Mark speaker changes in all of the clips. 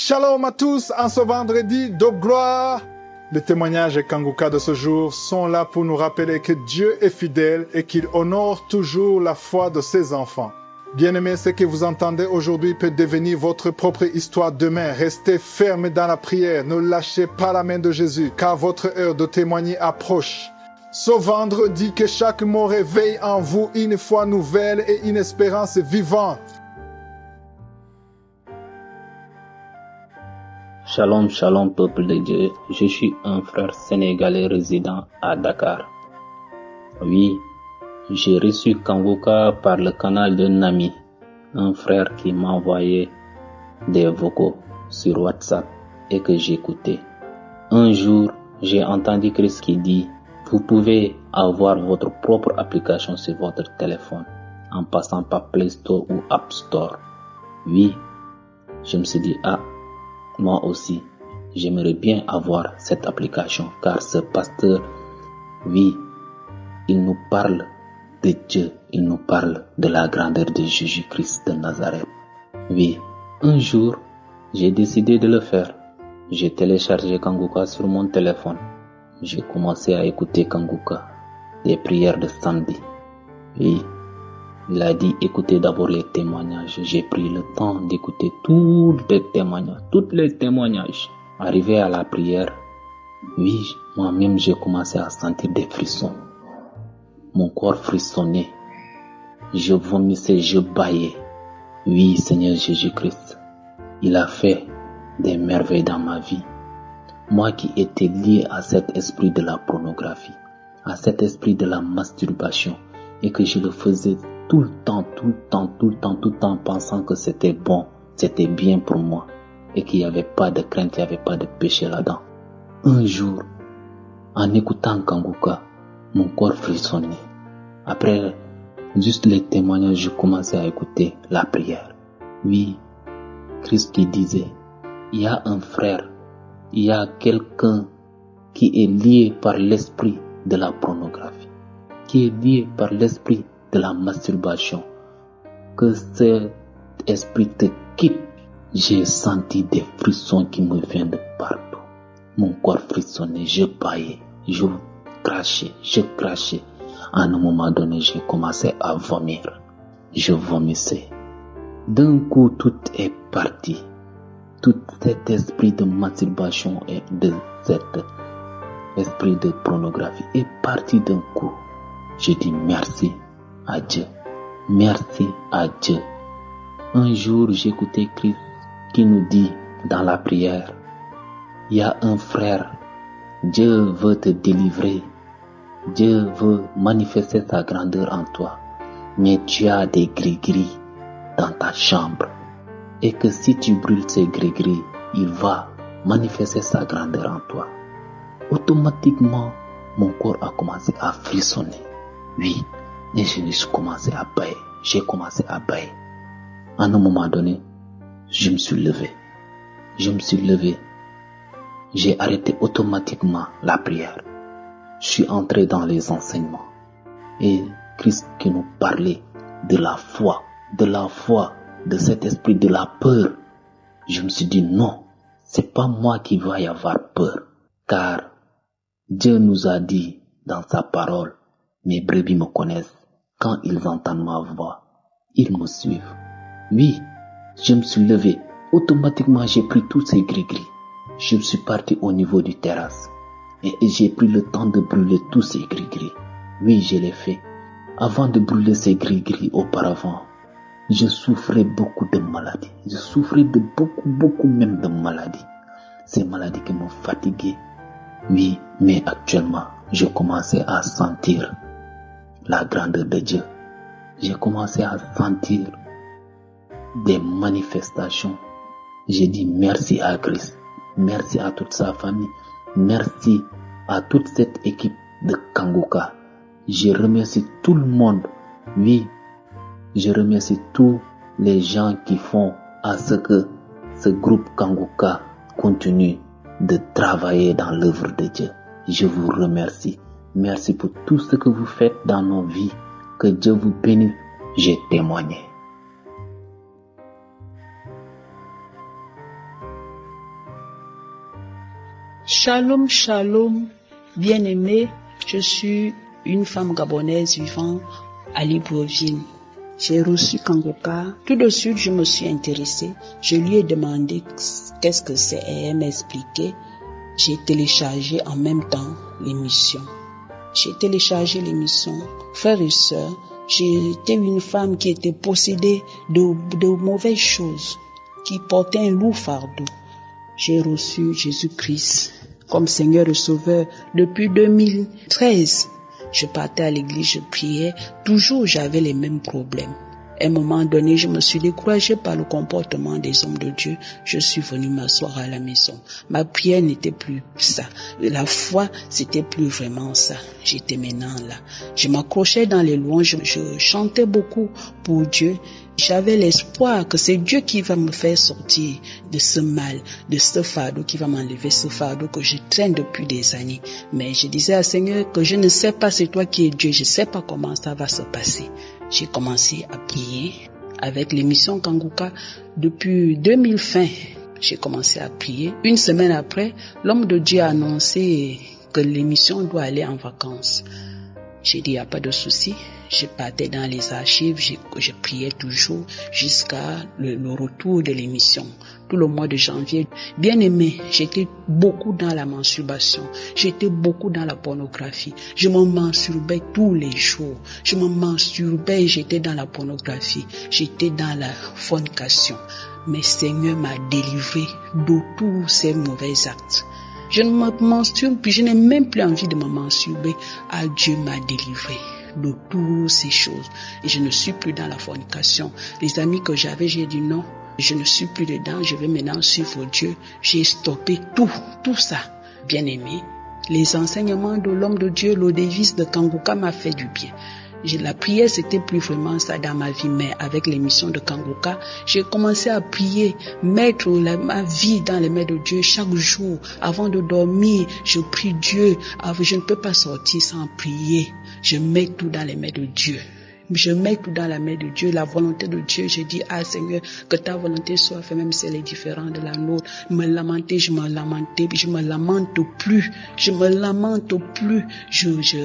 Speaker 1: Shalom à tous en ce vendredi de gloire. Les témoignages Kanguka de ce jour sont là pour nous rappeler que Dieu est fidèle et qu'il honore toujours la foi de ses enfants. Bien-aimés, ce que vous entendez aujourd'hui peut devenir votre propre histoire demain. Restez fermes dans la prière, ne lâchez pas la main de Jésus, car votre heure de témoigner approche. Ce vendredi, que chaque mot réveille en vous une foi nouvelle et une espérance vivante.
Speaker 2: Shalom, shalom, peuple de Dieu. Je suis un frère sénégalais résident à Dakar. Oui, j'ai reçu Kanguka par le canal de Nami, un frère qui m'a envoyé des vocaux sur WhatsApp et que j'écoutais. Un jour, j'ai entendu Christ qui dit, vous pouvez avoir votre propre application sur votre téléphone en passant par Play Store ou App Store. Oui, je me suis dit, moi aussi, j'aimerais bien avoir cette application car ce pasteur, oui, il nous parle de Dieu, il nous parle de la grandeur de Jésus-Christ de Nazareth. Oui, un jour, j'ai décidé de le faire. J'ai téléchargé Kanguka sur mon téléphone. J'ai commencé à écouter Kanguka, des prières de samedi. Oui, il a dit écoutez d'abord les témoignages. J'ai pris le temps d'écouter tous les témoignages. Arrivé à la prière, oui, moi-même j'ai commencé à sentir des frissons. Mon corps frissonnait. Je vomissais, je bâillais. Oui, Seigneur Jésus-Christ, il a fait des merveilles dans ma vie. Moi qui étais lié à cet esprit de la pornographie, à cet esprit de la masturbation, et que je le faisais tout le temps, pensant que c'était bon, c'était bien pour moi, et qu'il n'y avait pas de crainte, il n'y avait pas de péché là-dedans. Un jour, en écoutant Kanguka, mon corps frissonnait. Après, juste les témoignages, je commençais à écouter la prière. Oui, Christ qui disait, il y a un frère, il y a quelqu'un qui est lié par l'esprit de la pornographie, qui est lié par l'esprit de la masturbation, que cet esprit te quitte. J'ai senti des frissons qui me viennent de partout. Mon corps frissonnait, je bâillais, je crachais. À un moment donné, j'ai commencé à vomir. Je vomissais. D'un coup, tout est parti. Tout cet esprit de masturbation et de cet esprit de pornographie est parti d'un coup. J'ai dit merci à Dieu. Merci à Dieu. Un jour, j'écoutais Christ qui nous dit dans la prière, il y a un frère, Dieu veut te délivrer. Dieu veut manifester sa grandeur en toi. Mais tu as des gris-gris dans ta chambre. Et que si tu brûles ces gris-gris, il va manifester sa grandeur en toi. Automatiquement, mon corps a commencé à frissonner. Oui, et j'ai commencé à bâiller. À un moment donné, je me suis levé. J'ai arrêté automatiquement la prière. Je suis entré dans les enseignements. Et Christ qui nous parlait de la foi, de cet esprit de la peur. Je me suis dit non, c'est pas moi qui va y avoir peur. Car Dieu nous a dit dans sa parole, mes brebis me connaissent. Quand ils entendent ma voix, ils me suivent. Oui, je me suis levé. Automatiquement, j'ai pris tous ces gris-gris. Je suis parti au niveau du terrasse. Et j'ai pris le temps de brûler tous ces gris-gris. Oui, je l'ai fait. Avant de brûler ces gris-gris auparavant, je souffrais beaucoup de maladies. Je souffrais de beaucoup même de maladies. Ces maladies qui m'ont fatigué. Oui, mais actuellement, je commençais à sentir la grandeur de Dieu. J'ai commencé à sentir des manifestations. J'ai dit merci à Christ. Merci à toute sa famille. Merci à toute cette équipe de Kanguka. Je remercie tout le monde. Oui, je remercie tous les gens qui font à ce que ce groupe Kanguka continue de travailler dans l'œuvre de Dieu. Je vous remercie. Merci pour tout ce que vous faites dans nos vies. Que Dieu vous bénisse. J'ai témoigné.
Speaker 3: Shalom, shalom, bien-aimée, je suis une femme gabonaise vivant à Libreville. J'ai reçu Kangoka. Tout de suite, je me suis intéressée. Je lui ai demandé qu'est-ce que c'est et elle m'a expliqué. J'ai téléchargé en même temps l'émission. J'ai téléchargé l'émission. Frères et sœurs, j'étais une femme qui était possédée de mauvaises choses, qui portait un lourd fardeau. J'ai reçu Jésus-Christ comme Seigneur et Sauveur depuis 2013. Je partais à l'église, je priais. Toujours, j'avais les mêmes problèmes. À un moment donné, je me suis découragée par le comportement des hommes de Dieu. Je suis venue m'asseoir à la maison. Ma prière n'était plus ça. La foi, c'était plus vraiment ça. J'étais maintenant là. Je m'accrochais dans les louanges. Je chantais beaucoup pour Dieu. J'avais l'espoir que c'est Dieu qui va me faire sortir de ce mal, de ce fardeau, qui va m'enlever ce fardeau que je traîne depuis des années. Mais je disais à Seigneur que je ne sais pas c'est toi qui es Dieu, je ne sais pas comment ça va se passer. J'ai commencé à prier avec l'émission Kangoka depuis 2020. J'ai commencé à prier. Une semaine après, l'homme de Dieu a annoncé que l'émission doit aller en vacances. J'ai dit, il n'y a pas de souci. Je partais dans les archives, je priais toujours jusqu'à le retour de l'émission. Tout le mois de janvier, bien aimé, j'étais beaucoup dans la masturbation, j'étais beaucoup dans la pornographie. Je me masturbais tous les jours. Je me masturbais, j'étais dans la pornographie, j'étais dans la fornication. Mais Seigneur m'a délivré de tous ces mauvais actes. Je ne me masturbe plus, je n'ai même plus envie de me masturber. Ah, Dieu m'a délivré de toutes ces choses. Et je ne suis plus dans la fornication. Les amis que j'avais, j'ai dit non, je ne suis plus dedans, je vais maintenant suivre Dieu. J'ai stoppé tout ça. Bien aimé, les enseignements de l'homme de Dieu, l'Odévis de Kangoka m'a fait du bien. La prière, c'était plus vraiment ça dans ma vie, mais avec l'émission de Kangoka, j'ai commencé à prier, mettre ma vie dans les mains de Dieu chaque jour. Avant de dormir, je prie Dieu. Je ne peux pas sortir sans prier. Je mets tout dans les mains de Dieu. Je mets tout dans la main de Dieu, la volonté de Dieu. Je dis, ah Seigneur, que ta volonté soit faite, même si elle est différente de la nôtre. Je me lamente plus. Je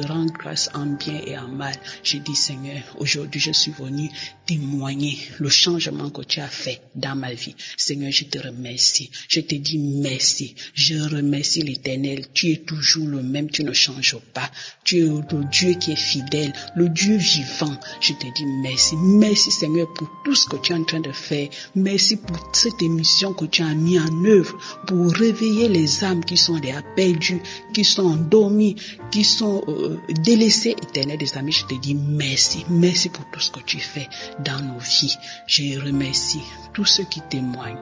Speaker 3: rends grâce en bien et en mal. Je dis, Seigneur, aujourd'hui je suis venu témoigner le changement que tu as fait dans ma vie. Seigneur, je te remercie. Je te dis merci. Je remercie l'Éternel. Tu es toujours le même, tu ne changes pas. Tu es le Dieu qui est fidèle, le Dieu vivant. Je te dis merci. Merci Seigneur pour tout ce que tu es en train de faire. Merci pour cette émission que tu as mis en œuvre pour réveiller les âmes qui sont déjà perdues, qui sont endormies, qui sont délaissées. Éternel des amis, je te dis merci. Merci pour tout ce que tu fais dans nos vies. Je remercie tous ceux qui témoignent.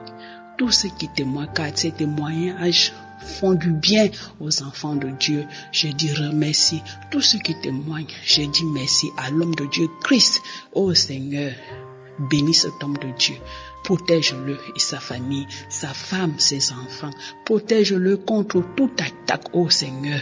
Speaker 3: Tous ceux qui témoignent, car ces témoignages font du bien aux enfants de Dieu. Je dis remercie tous ceux qui témoignent. Je dis merci à l'homme de Dieu, Christ. Oh Seigneur, bénis cet homme de Dieu. Protège-le et sa famille, sa femme, ses enfants. Protège-le contre toute attaque, oh Seigneur.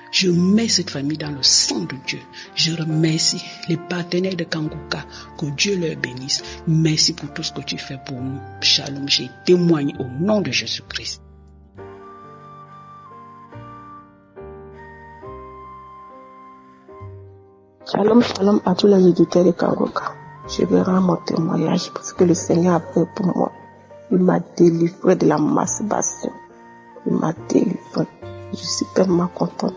Speaker 3: Je mets cette famille dans le sang de Dieu. Je remercie les partenaires de Kangoka. Que Dieu leur bénisse. Merci pour tout ce que tu fais pour nous. Shalom, j'ai témoigné au nom de Jésus-Christ.
Speaker 4: Shalom, shalom à tous les auditeurs de Kangoka. Je vais rendre mon témoignage parce que le Seigneur a fait pour moi. Il m'a délivré de la masturbation. Il m'a délivré. Je suis tellement contente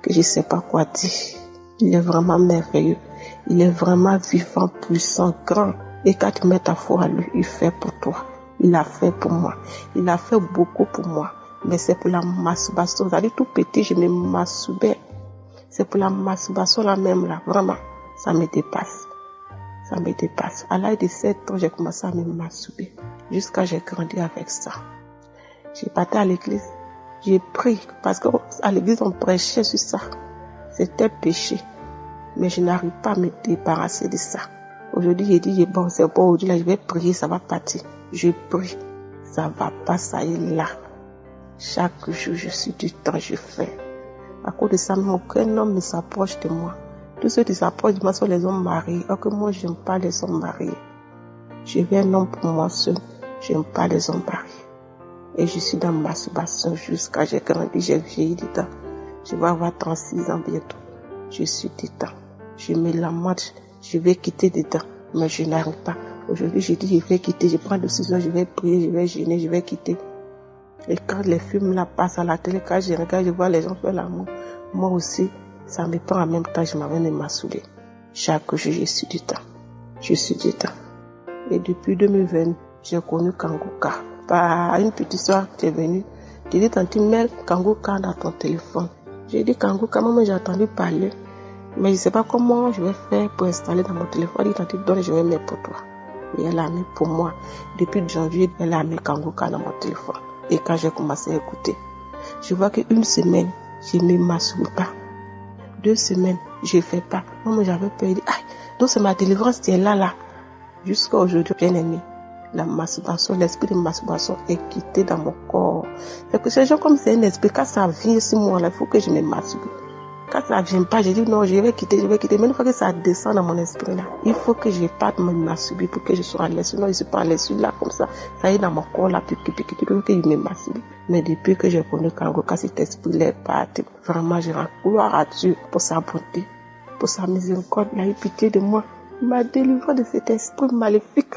Speaker 4: que je ne sais pas quoi dire. Il est vraiment merveilleux. Il est vraiment vivant, puissant, grand. Et quand tu mets ta foi à lui, il fait pour toi. Il a fait pour moi. Il a fait beaucoup pour moi. Mais c'est pour la masturbation. Vous allez tout péter, je me masturbais. C'est pour la masturbation là même là, vraiment, ça me dépasse. Ça me dépasse. À l'âge de 7 ans, j'ai commencé à me masturber. Jusqu'à j'ai grandi avec ça. J'ai parti à l'église, j'ai prié, parce qu'à l'église on prêchait sur ça. C'était péché. Mais je n'arrive pas à me débarrasser de ça. Aujourd'hui, j'ai dit, bon, c'est bon, aujourd'hui là, je vais prier, ça va partir. Je prie, ça va pas, ça y est là. Chaque jour, je suis du temps, je fais. À cause de ça, aucun homme ne s'approche de moi. Tous ceux qui s'approchent de moi sont les hommes mariés. Alors que moi, je n'aime pas les hommes mariés. Je veux un homme pour moi seul. Je n'aime pas les hommes mariés. Et je suis dans ma masturbation jusqu'à j'ai grandi, j'ai vieilli dedans. Je vais avoir 36 ans bientôt. Je suis dedans. Je me lamente, je vais quitter dedans, mais je n'arrive pas. Aujourd'hui, je dis je vais quitter, je prends décision, je vais prier, je vais jeûner, je vais quitter. Et quand les films là passent à la télé, quand je regarde, je vois les gens faire l'amour, moi aussi, ça me prend en même temps, je m'amène à m'assouler. Chaque jour, je suis dedans. Je suis dedans. Et depuis 2020, j'ai connu Kangoka. Par une petite soeur qui est venue, j'ai dit, tante, mets Kangoka dans ton téléphone. J'ai dit, Kangoka, maman, j'ai entendu parler. Mais je ne sais pas comment je vais faire pour installer dans mon téléphone. Elle dit, tante, donne, je vais mettre pour toi. Et elle a mis pour moi. Depuis janvier, elle a mis Kangoka dans mon téléphone. Et quand j'ai commencé à écouter, je vois qu'une semaine, je ne m'assume pas. 2 semaines, je ne fais pas. Moi, j'avais peur. Je dis, aïe, donc c'est ma délivrance qui est là. Jusqu'à aujourd'hui, bien aimé, la masturbation, l'esprit de masturbation est quitté dans mon corps. C'est que ces gens, comme c'est un esprit, quand ça vient sur moi, là, il faut que je me masturbe. Quand ça ne vient pas, je dis non, je vais quitter. Mais une fois que ça descend dans mon esprit, là, il faut que je parte me masturber pour que je sois à l'aise. Sinon, je ne suis pas à l'aise. Là, comme ça est dans mon corps, là, puis que je me masturbe. Mais depuis que j'ai connu Kangoka, cet esprit-là est parti. Vraiment, je rends gloire à Dieu pour sa bonté, pour sa miséricorde. Il a eu pitié de moi. Il m'a délivré de cet esprit maléfique.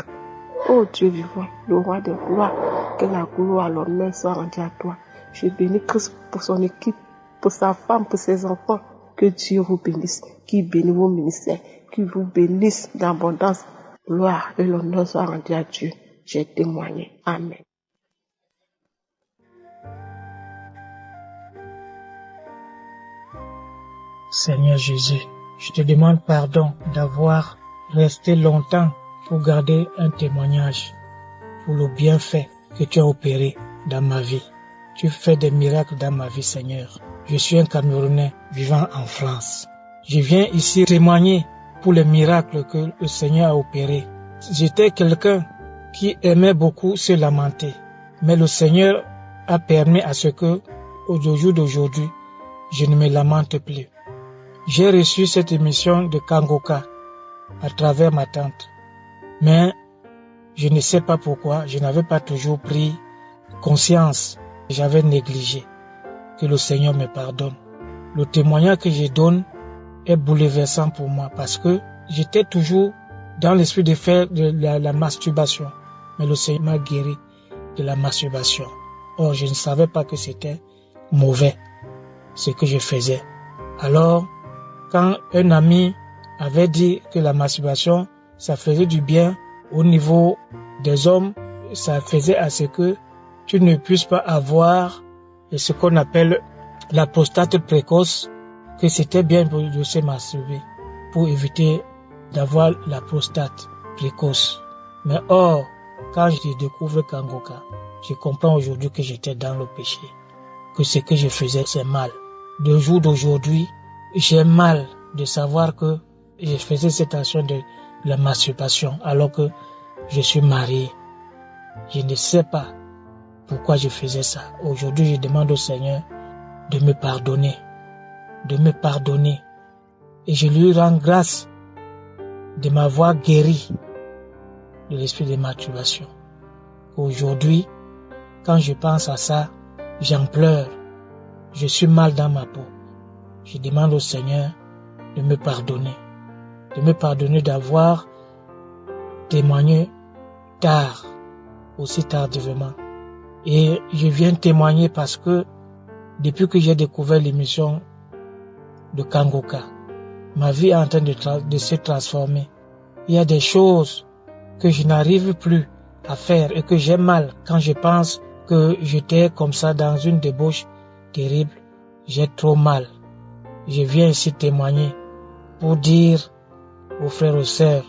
Speaker 4: Oh Dieu vivant, le roi de gloire, que la gloire, l'honneur soit rendu à toi. Je bénis Christ pour son équipe, pour sa femme, pour ses enfants. Que Dieu vous bénisse, qu'il bénisse vos ministères, qu'il vous bénisse d'abondance. Gloire et l'honneur soient rendus à Dieu. J'ai témoigné. Amen.
Speaker 5: Seigneur Jésus, je te demande pardon d'avoir resté longtemps pour garder un témoignage pour le bienfait que tu as opéré dans ma vie. Tu fais des miracles dans ma vie, Seigneur. Je suis un Camerounais vivant en France. Je viens ici témoigner pour les miracles que le Seigneur a opérés. J'étais quelqu'un qui aimait beaucoup se lamenter, mais le Seigneur a permis à ce que, au jour d'aujourd'hui, je ne me lamente plus. J'ai reçu cette émission de Kangoka à travers ma tante, mais je ne sais pas pourquoi, je n'avais pas toujours pris conscience, j'avais négligé. Que le Seigneur me pardonne. Le témoignage que je donne est bouleversant pour moi parce que j'étais toujours dans l'esprit de faire de la masturbation, mais le Seigneur m'a guéri de la masturbation. Or, je ne savais pas que c'était mauvais ce que je faisais. Alors, quand un ami avait dit que la masturbation, ça faisait du bien au niveau des hommes, ça faisait à ce que tu ne puisses pas avoir ce qu'on appelle la prostate précoce, que c'était bien de se masturber pour éviter d'avoir la prostate précoce. Mais or, quand je découvre Kangoka, je comprends aujourd'hui que j'étais dans le péché, que ce que je faisais c'est mal. De jour d'aujourd'hui, j'ai mal de savoir que je faisais cette action de la masturbation alors que je suis marié. Je ne sais pas pourquoi je faisais ça. Aujourd'hui, je demande au Seigneur de me pardonner. Et je lui rends grâce de m'avoir guéri de l'esprit de masturbation. Aujourd'hui, quand je pense à ça, j'en pleure. Je suis mal dans ma peau. Je demande au Seigneur de me pardonner d'avoir témoigné tard, aussi tardivement. Et je viens témoigner parce que depuis que j'ai découvert l'émission de Kangoka, ma vie est en train de se transformer. Il y a des choses que je n'arrive plus à faire et que j'ai mal quand je pense que j'étais comme ça dans une débauche terrible. J'ai trop mal. Je viens ici témoigner pour dire aux frères et aux sœurs,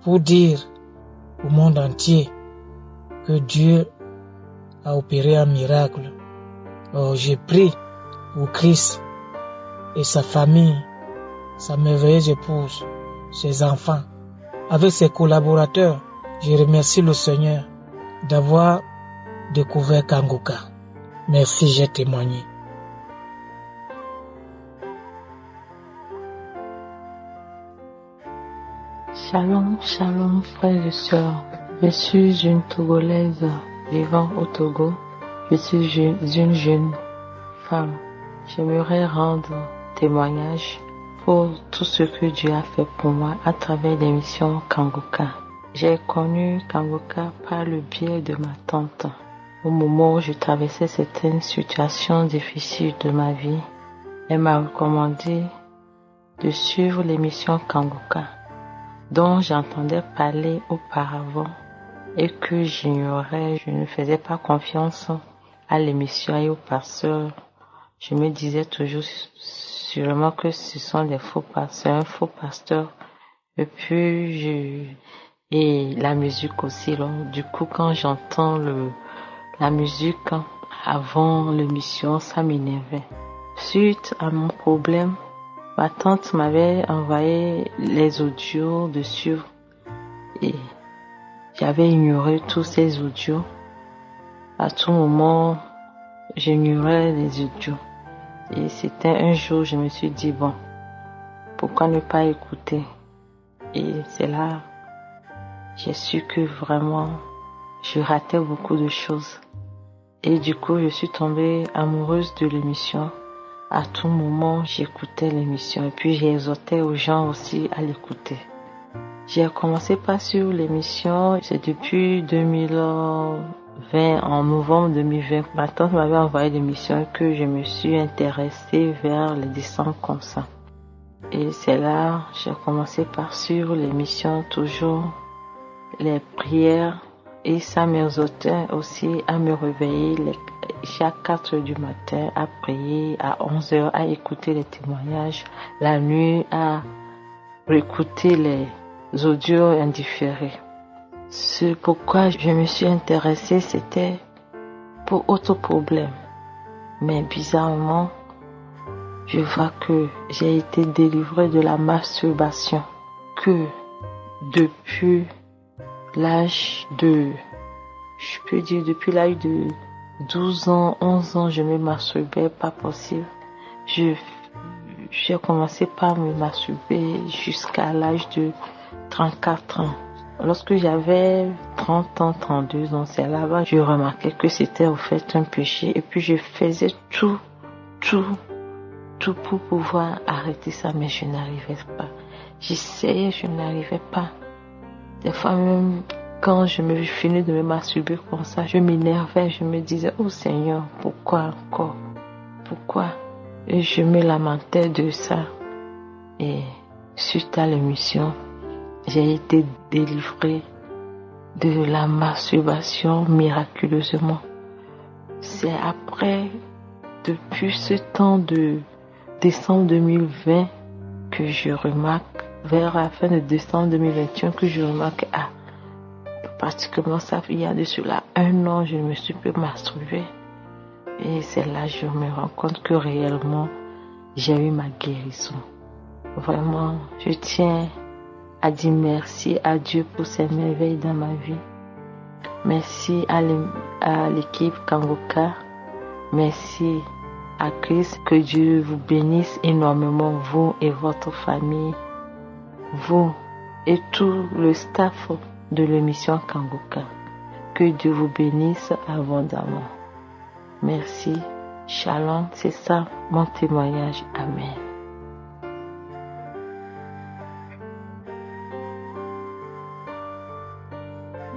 Speaker 5: pour dire au monde entier que Dieu a opéré un miracle. Oh, j'ai prié pour Christ et sa famille, sa merveilleuse épouse, ses enfants, avec ses collaborateurs. Je remercie le Seigneur d'avoir découvert Kangoka. Merci, j'ai témoigné.
Speaker 6: Shalom, shalom frères et sœurs. Je suis une Togolaise vivant au Togo. Je suis une jeune femme. J'aimerais rendre témoignage pour tout ce que Dieu a fait pour moi à travers l'émission Kangoka. J'ai connu Kangoka par le biais de ma tante. Au moment où je traversais certaines situations difficiles de ma vie, elle m'a recommandé de suivre l'émission Kangoka, dont j'entendais parler auparavant et que j'ignorais. Je ne faisais pas confiance à l'émission et au pasteur. Je me disais toujours sûrement que ce sont des faux pasteurs, un faux pasteur. Et puis, et la musique aussi. Donc, du coup, quand j'entends la musique avant l'émission, ça m'énervait. Suite à mon problème, ma tante m'avait envoyé les audios de suivre et j'avais ignoré tous ces audios. À tout moment, j'ignorais les audios. Et c'était un jour, je me suis dit, bon, pourquoi ne pas écouter? Et c'est là, j'ai su que vraiment, je ratais beaucoup de choses. Et du coup, je suis tombée amoureuse de l'émission. À tout moment, j'écoutais l'émission. Et puis, j'exhortais aux gens aussi à l'écouter. J'ai commencé par suivre l'émission. C'est depuis 2020, en novembre 2020. Ma tante m'avait envoyé l'émission que je me suis intéressée vers les décembre comme ça. Et c'est là, j'ai commencé par suivre l'émission, toujours les prières. Et ça m'exhortait aussi à me réveiller chaque 4 heures du matin, à prier, à 11 heures, à écouter les témoignages, la nuit, à réécouter les audios indifférés. Ce pourquoi je me suis intéressée, c'était pour autre problème. Mais bizarrement, je vois que j'ai été délivrée de la masturbation, que depuis l'âge de, je peux dire depuis l'âge de 12 ans, 11 ans, je me masturbais, pas possible. J'ai commencé par me masturber jusqu'à l'âge de 34 ans. Lorsque j'avais 30 ans, 32 ans, c'est là-bas, je remarquais que c'était au fait un péché. Et puis je faisais tout pour pouvoir arrêter ça, mais je n'arrivais pas. J'essayais, je n'arrivais pas. Des fois même, quand je me finis de me masturber comme ça, je m'énervais, je me disais, oh Seigneur, pourquoi encore? Pourquoi? Et je me lamentais de ça. Et suite à l'émission, j'ai été délivrée de la masturbation miraculeusement. C'est après, depuis ce temps de décembre 2020, que je remarque, vers la fin de décembre 2021, que je remarque, pratiquement ça, il y a de cela 1 an, je me suis peu masturbée. Et c'est là que je me rends compte que réellement, j'ai eu ma guérison. Vraiment, je tiens à dire merci à Dieu pour ses merveilles dans ma vie. Merci à l'équipe Kangoka. Merci à Christ. Que Dieu vous bénisse énormément, vous et votre famille, vous et tout le staff de l'émission Kangoka. Que Dieu vous bénisse abondamment. Merci. Shalom, c'est ça mon témoignage. Amen.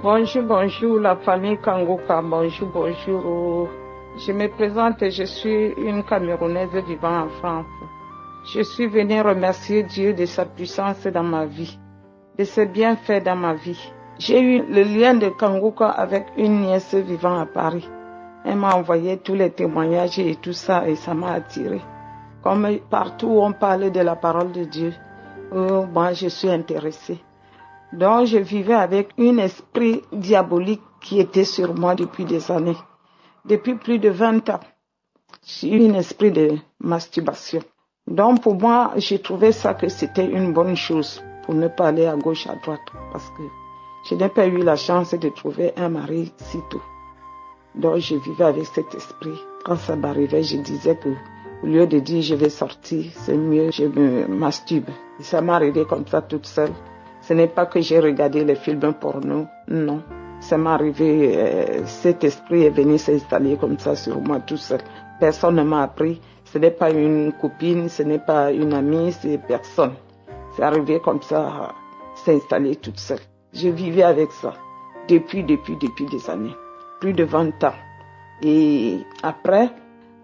Speaker 7: Bonjour la famille Kangoka, bonjour. Je me présente, je suis une Camerounaise vivant en France. Je suis venue remercier Dieu de sa puissance dans ma vie, de ses bienfaits dans ma vie. J'ai eu le lien de Kangoka avec une nièce vivant à Paris. Elle m'a envoyé tous les témoignages et tout ça et ça m'a attiré. Comme partout où on parlait de la parole de Dieu, moi je suis intéressée. Donc je vivais avec un esprit diabolique qui était sur moi depuis des années. Depuis plus de 20 ans, j'ai eu un esprit de masturbation. Donc pour moi, j'ai trouvé ça que c'était une bonne chose pour ne pas aller à gauche, à droite. Parce que je n'ai pas eu la chance de trouver un mari si tôt. Donc je vivais avec cet esprit. Quand ça m'arrivait, je disais que au lieu de dire je vais sortir, c'est mieux je me masturbe. Et ça m'est arrivé comme ça toute seule. Ce n'est pas que j'ai regardé les films porno, non. ça m'est arrivé, cet esprit est venu s'installer comme ça sur moi tout seul. Personne ne m'a appris. Ce n'est pas une copine, ce n'est pas une amie, c'est personne. C'est arrivé comme ça, s'installer toute seule. Je vivais avec ça depuis des années, plus de 20 ans. Et après,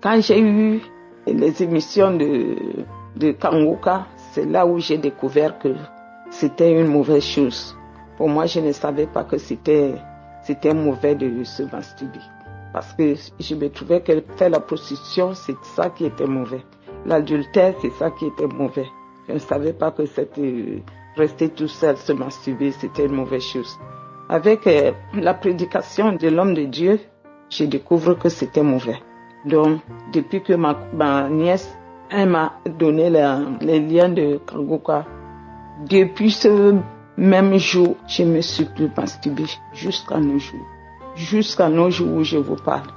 Speaker 7: quand j'ai eu les émissions de Kangoka, c'est là où j'ai découvert que c'était une mauvaise chose. Pour moi, je ne savais pas que c'était mauvais de se masturber. Parce que je me trouvais que faire la prostitution, c'est ça qui était mauvais. L'adultère, c'est ça qui était mauvais. Je ne savais pas que rester tout seul, se masturber, c'était une mauvaise chose. Avec la prédication de l'homme de Dieu, je découvre que c'était mauvais. Donc, depuis que ma nièce, elle m'a donné les liens de Kangoka, depuis ce même jour, je me suis plus masturbée jusqu'à nos jours. Jusqu'à nos jours où je vous parle,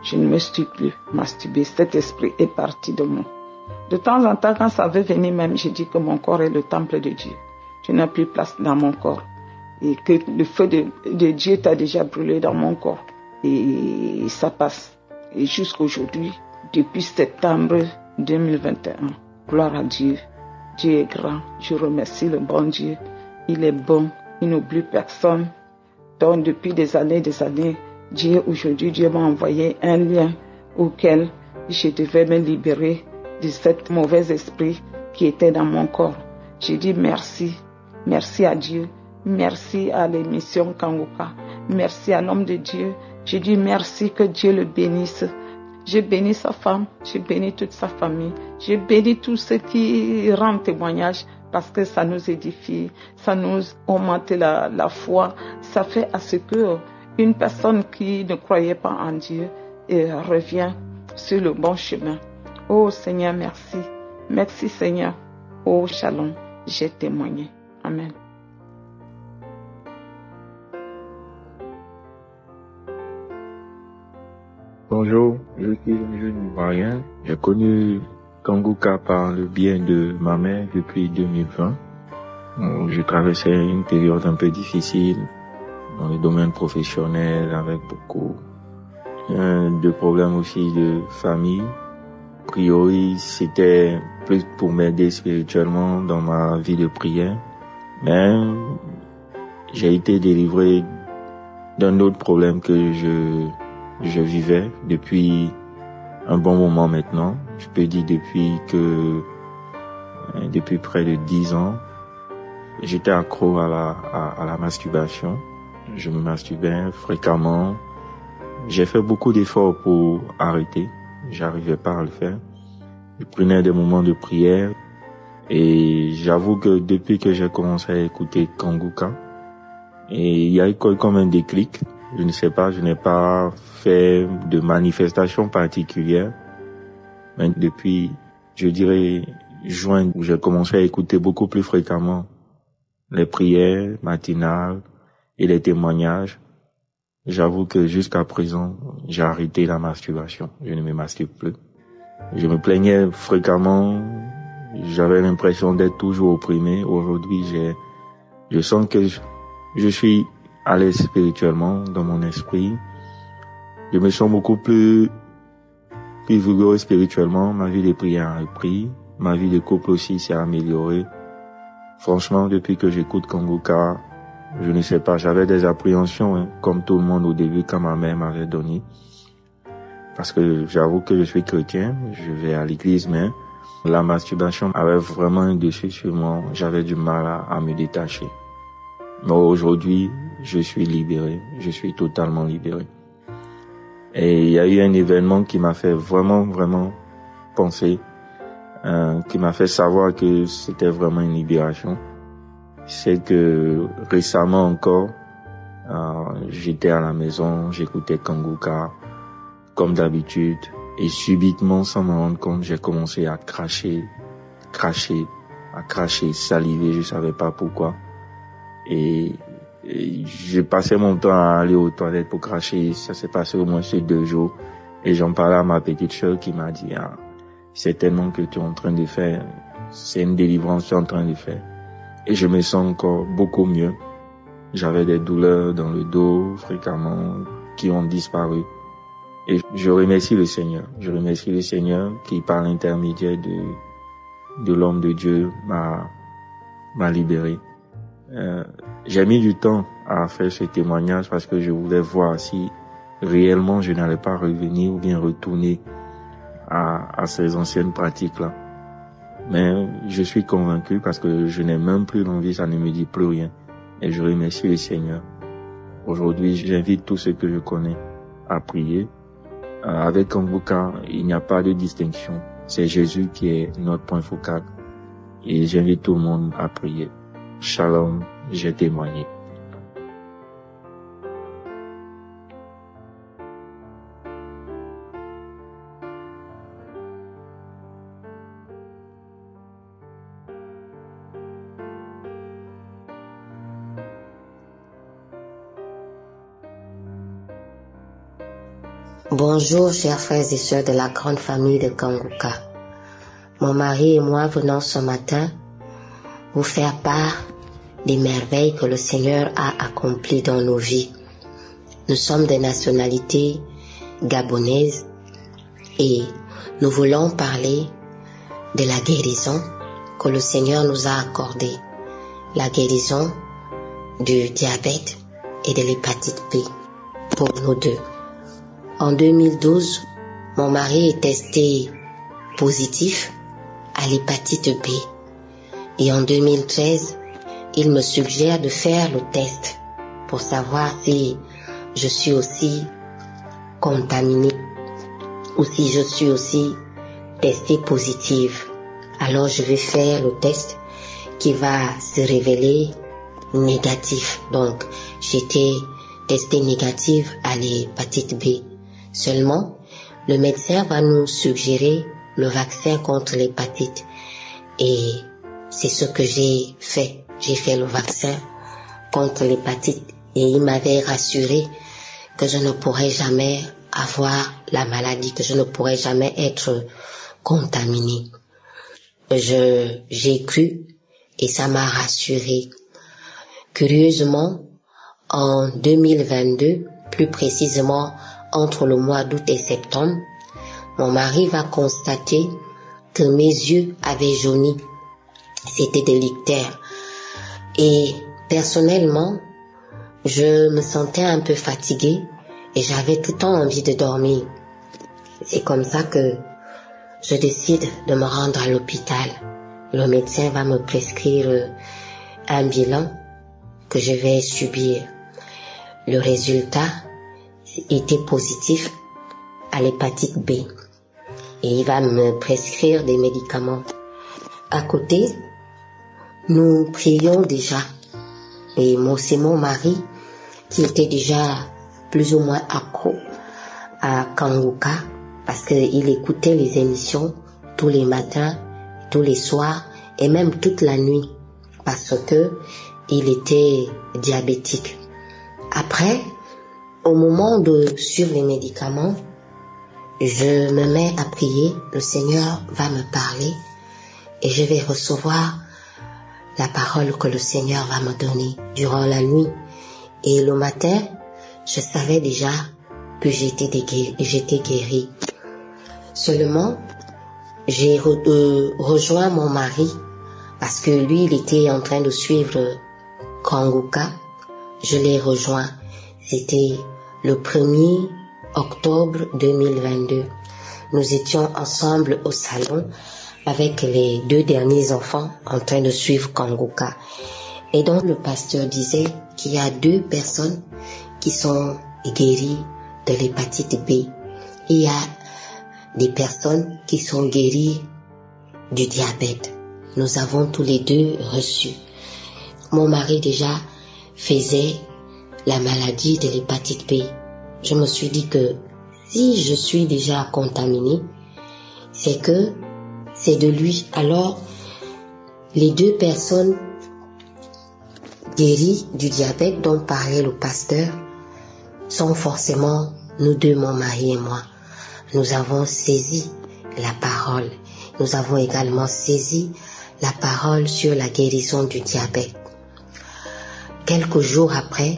Speaker 7: je ne me suis plus masturbée. Cet esprit est parti de moi. De temps en temps, quand ça veut venir même, je dis que mon corps est le temple de Dieu. Je n'ai plus place dans mon corps. Et que le feu de Dieu t'a déjà brûlé dans mon corps. Et ça passe. Et jusqu'aujourd'hui, depuis septembre 2021, gloire à Dieu. Dieu est grand. Je remercie le bon Dieu. Il est bon. Il n'oublie personne. Donc depuis des années, Dieu m'a envoyé un lien auquel je devais me libérer de cet mauvais esprit qui était dans mon corps. J'ai dit merci. Merci à Dieu. Merci à l'émission Kangoka. Merci à l'homme de Dieu. J'ai dit merci, que Dieu le bénisse. J'ai béni sa femme, j'ai béni toute sa famille, j'ai béni tous ceux qui rendent témoignage parce que ça nous édifie, ça nous augmente la foi, ça fait à ce que une personne qui ne croyait pas en Dieu revient sur le bon chemin. Oh Seigneur, merci. Merci Seigneur. Oh Shalom, j'ai témoigné. Amen.
Speaker 8: Bonjour, je suis un jeune Ivoirien. J'ai connu Kangoka par le biais de ma mère depuis 2020. Je traversais une période un peu difficile dans le domaine professionnel avec beaucoup de problèmes aussi de famille. A priori, c'était plus pour m'aider spirituellement dans ma vie de prière. Mais j'ai été délivré d'un autre problème que je vivais depuis un bon moment maintenant. Je peux dire depuis près de 10 ans, j'étais accro à la masturbation. Je me masturbais fréquemment. J'ai fait beaucoup d'efforts pour arrêter. J'arrivais pas à le faire. Je prenais des moments de prière et j'avoue que depuis que j'ai commencé à écouter Kangoka, et il y a eu comme un déclic. Je ne sais pas, je n'ai pas fait de manifestation particulière. Mais depuis, je dirais, juin, où j'ai commencé à écouter beaucoup plus fréquemment les prières matinales et les témoignages, j'avoue que jusqu'à présent, j'ai arrêté la masturbation. Je ne me masturbe plus. Je me plaignais fréquemment. J'avais l'impression d'être toujours opprimé. Aujourd'hui, je sens que je suis à l'aise spirituellement dans mon esprit. Je me sens beaucoup plus vigoureux spirituellement. Ma vie de prière a repris. Ma vie de couple aussi s'est améliorée. Franchement, depuis que j'écoute Kangoka, je ne sais pas, j'avais des appréhensions, comme tout le monde au début quand ma mère m'avait donné. Parce que j'avoue que je suis chrétien, je vais à l'église, mais la masturbation avait vraiment un dessus sur moi. J'avais du mal à me détacher. Mais aujourd'hui, je suis libéré. Je suis totalement libéré. Et il y a eu un événement qui m'a fait vraiment penser, qui m'a fait savoir que c'était vraiment une libération. C'est que récemment encore, j'étais à la maison, j'écoutais Kangoka comme d'habitude, et subitement, sans me rendre compte, j'ai commencé à cracher, saliver, je savais pas pourquoi. Et j'ai passé mon temps à aller aux toilettes pour cracher. Ça s'est passé au moins sur 2 jours. Et j'en parlais à ma petite sœur qui m'a dit, c'est tellement que tu es en train de faire. C'est une délivrance que tu es en train de faire. Et je me sens encore beaucoup mieux. J'avais des douleurs dans le dos fréquemment qui ont disparu. Et je remercie le Seigneur. Je remercie le Seigneur qui, par l'intermédiaire de l'homme de Dieu, m'a libéré. J'ai mis du temps à faire ce témoignage parce que je voulais voir si réellement je n'allais pas revenir ou bien retourner à ces anciennes pratiques-là. Mais je suis convaincu parce que je n'ai même plus l'envie, ça ne me dit plus rien. Et je remercie le Seigneur. Aujourd'hui, j'invite tous ceux que je connais à prier. Avec Kanguka, il n'y a pas de distinction. C'est Jésus qui est notre point focal. Et j'invite tout le monde à prier. Shalom, j'ai témoigné.
Speaker 9: Bonjour, chers frères et sœurs de la grande famille de Kanguka. Mon mari et moi venons ce matin vous faire part des merveilles que le Seigneur a accomplies dans nos vies. Nous sommes de nationalité gabonaise et nous voulons parler de la guérison que le Seigneur nous a accordée. La guérison du diabète et de l'hépatite B pour nous deux. En 2012, mon mari est testé positif à l'hépatite B. Et en 2013, il me suggère de faire le test pour savoir si je suis aussi contaminée ou si je suis aussi testée positive. Alors je vais faire le test qui va se révéler négatif. Donc j'étais testée négative à l'hépatite B. Seulement, le médecin va nous suggérer le vaccin contre l'hépatite. Et c'est ce que j'ai fait. J'ai fait le vaccin contre l'hépatite. Et il m'avait rassuré que je ne pourrais jamais avoir la maladie, que je ne pourrais jamais être contaminée. J'ai cru et ça m'a rassuré. Curieusement, en 2022, plus précisément entre le mois d'août et septembre, mon mari va constater que mes yeux avaient jauni. C'était de l'ictère. Et personnellement, je me sentais un peu fatiguée et j'avais tout le temps envie de dormir. C'est comme ça que je décide de me rendre à l'hôpital. Le médecin va me prescrire un bilan que je vais subir. Le résultat était positif à l'hépatite B et il va me prescrire des médicaments. À côté, nous prions déjà et c'est mon mari qui était déjà plus ou moins accro à Kanguka parce qu'il écoutait les émissions tous les matins, tous les soirs et même toute la nuit parce que il était diabétique. Après, au moment de suivre les médicaments, je me mets à prier, le Seigneur va me parler et je vais recevoir la parole que le Seigneur va me donner durant la nuit. Et le matin, je savais déjà que j'étais guérie. Seulement, j'ai rejoint mon mari parce que lui, il était en train de suivre Kanguka. Je l'ai rejoint. C'était le 1er octobre 2022. Nous étions ensemble au salon avec les 2 derniers enfants en train de suivre Kanguka. Et donc le pasteur disait qu'il y a 2 personnes qui sont guéries de l'hépatite B. Il y a des personnes qui sont guéries du diabète. Nous avons tous les 2 reçu. Mon mari déjà faisait la maladie de l'hépatite B. Je me suis dit que si je suis déjà contaminée, c'est que c'est de lui. Alors, les 2 personnes guéries du diabète dont parlait le pasteur sont forcément nous 2, mon mari et moi. Nous avons saisi la parole. Nous avons également saisi la parole sur la guérison du diabète. Quelques jours après,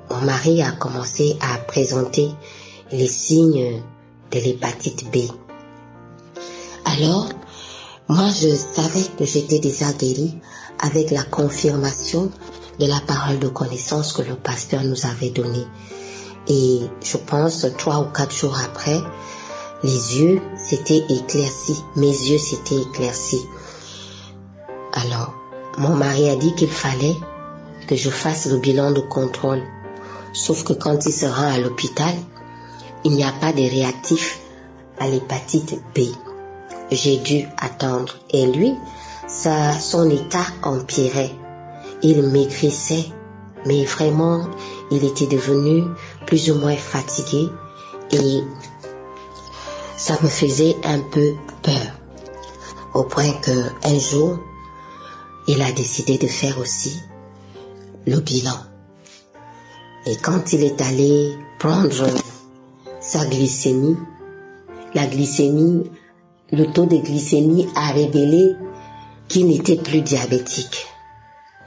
Speaker 9: mon mari a commencé à présenter les signes de l'hépatite B. Alors, moi je savais que j'étais déjà guérie avec la confirmation de la parole de connaissance que le pasteur nous avait donnée. Et je pense 3 ou 4 jours après, les yeux s'étaient éclaircis, mes yeux s'étaient éclaircis. Alors, mon mari a dit qu'il fallait que je fasse le bilan de contrôle. Sauf que quand il se rend à l'hôpital, il n'y a pas de réactif à l'hépatite B. J'ai dû attendre. Et lui, son état empirait. Il maigrissait, mais vraiment, il était devenu plus ou moins fatigué et ça me faisait un peu peur. Au point qu'un jour, il a décidé de faire aussi le bilan. Et quand il est allé prendre sa glycémie, le taux de glycémie a révélé qu'il n'était plus diabétique.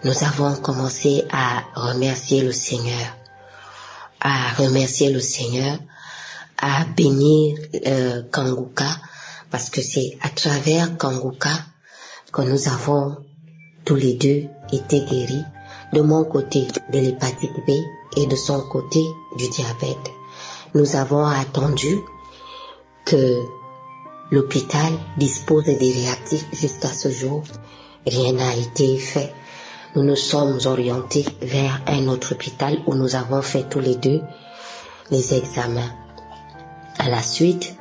Speaker 9: Nous avons commencé à remercier le Seigneur, à bénir Kanguka, parce que c'est à travers Kanguka que nous avons tous les deux été guéris, de mon côté de l'hépatite B et de son côté du diabète. Nous avons attendu que l'hôpital dispose des réactifs. Jusqu'à ce jour, rien n'a été fait. Nous nous sommes orientés vers un autre hôpital où nous avons fait tous les deux les examens. À la suite,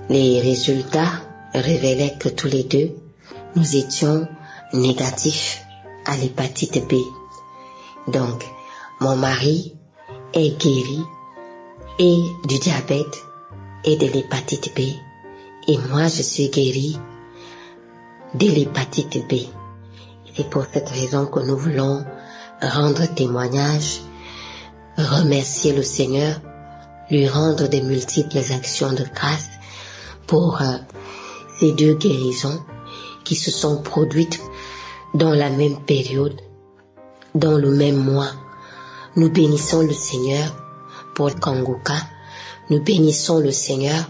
Speaker 9: les résultats révélaient que tous les deux, nous étions négatifs à l'hépatite B. Donc, mon mari est guéri et du diabète et de l'hépatite B. Et moi, je suis guérie de l'hépatite B. C'est pour cette raison que nous voulons rendre témoignage, remercier le Seigneur, lui rendre de multiples actions de grâce pour ces deux guérisons qui se sont produites dans la même période, dans le même mois. Nous bénissons le Seigneur pour Kanguka, nous bénissons le Seigneur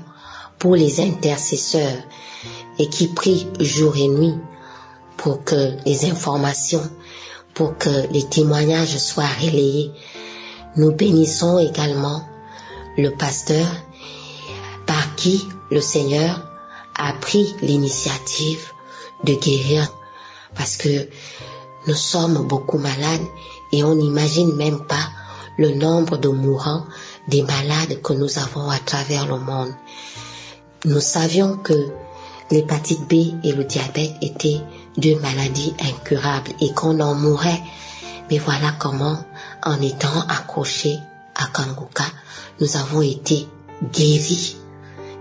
Speaker 9: pour les intercesseurs et qui prient jour et nuit pour que les informations, pour que les témoignages soient relayés. Nous bénissons également le pasteur par qui le Seigneur a pris l'initiative de guérir, parce que nous sommes beaucoup malades et on n'imagine même pas le nombre de mourants, des malades que nous avons à travers le monde. Nous savions que l'hépatite B et le diabète étaient deux maladies incurables et qu'on en mourrait. Mais voilà comment, en étant accrochés à Kanguka, nous avons été guéris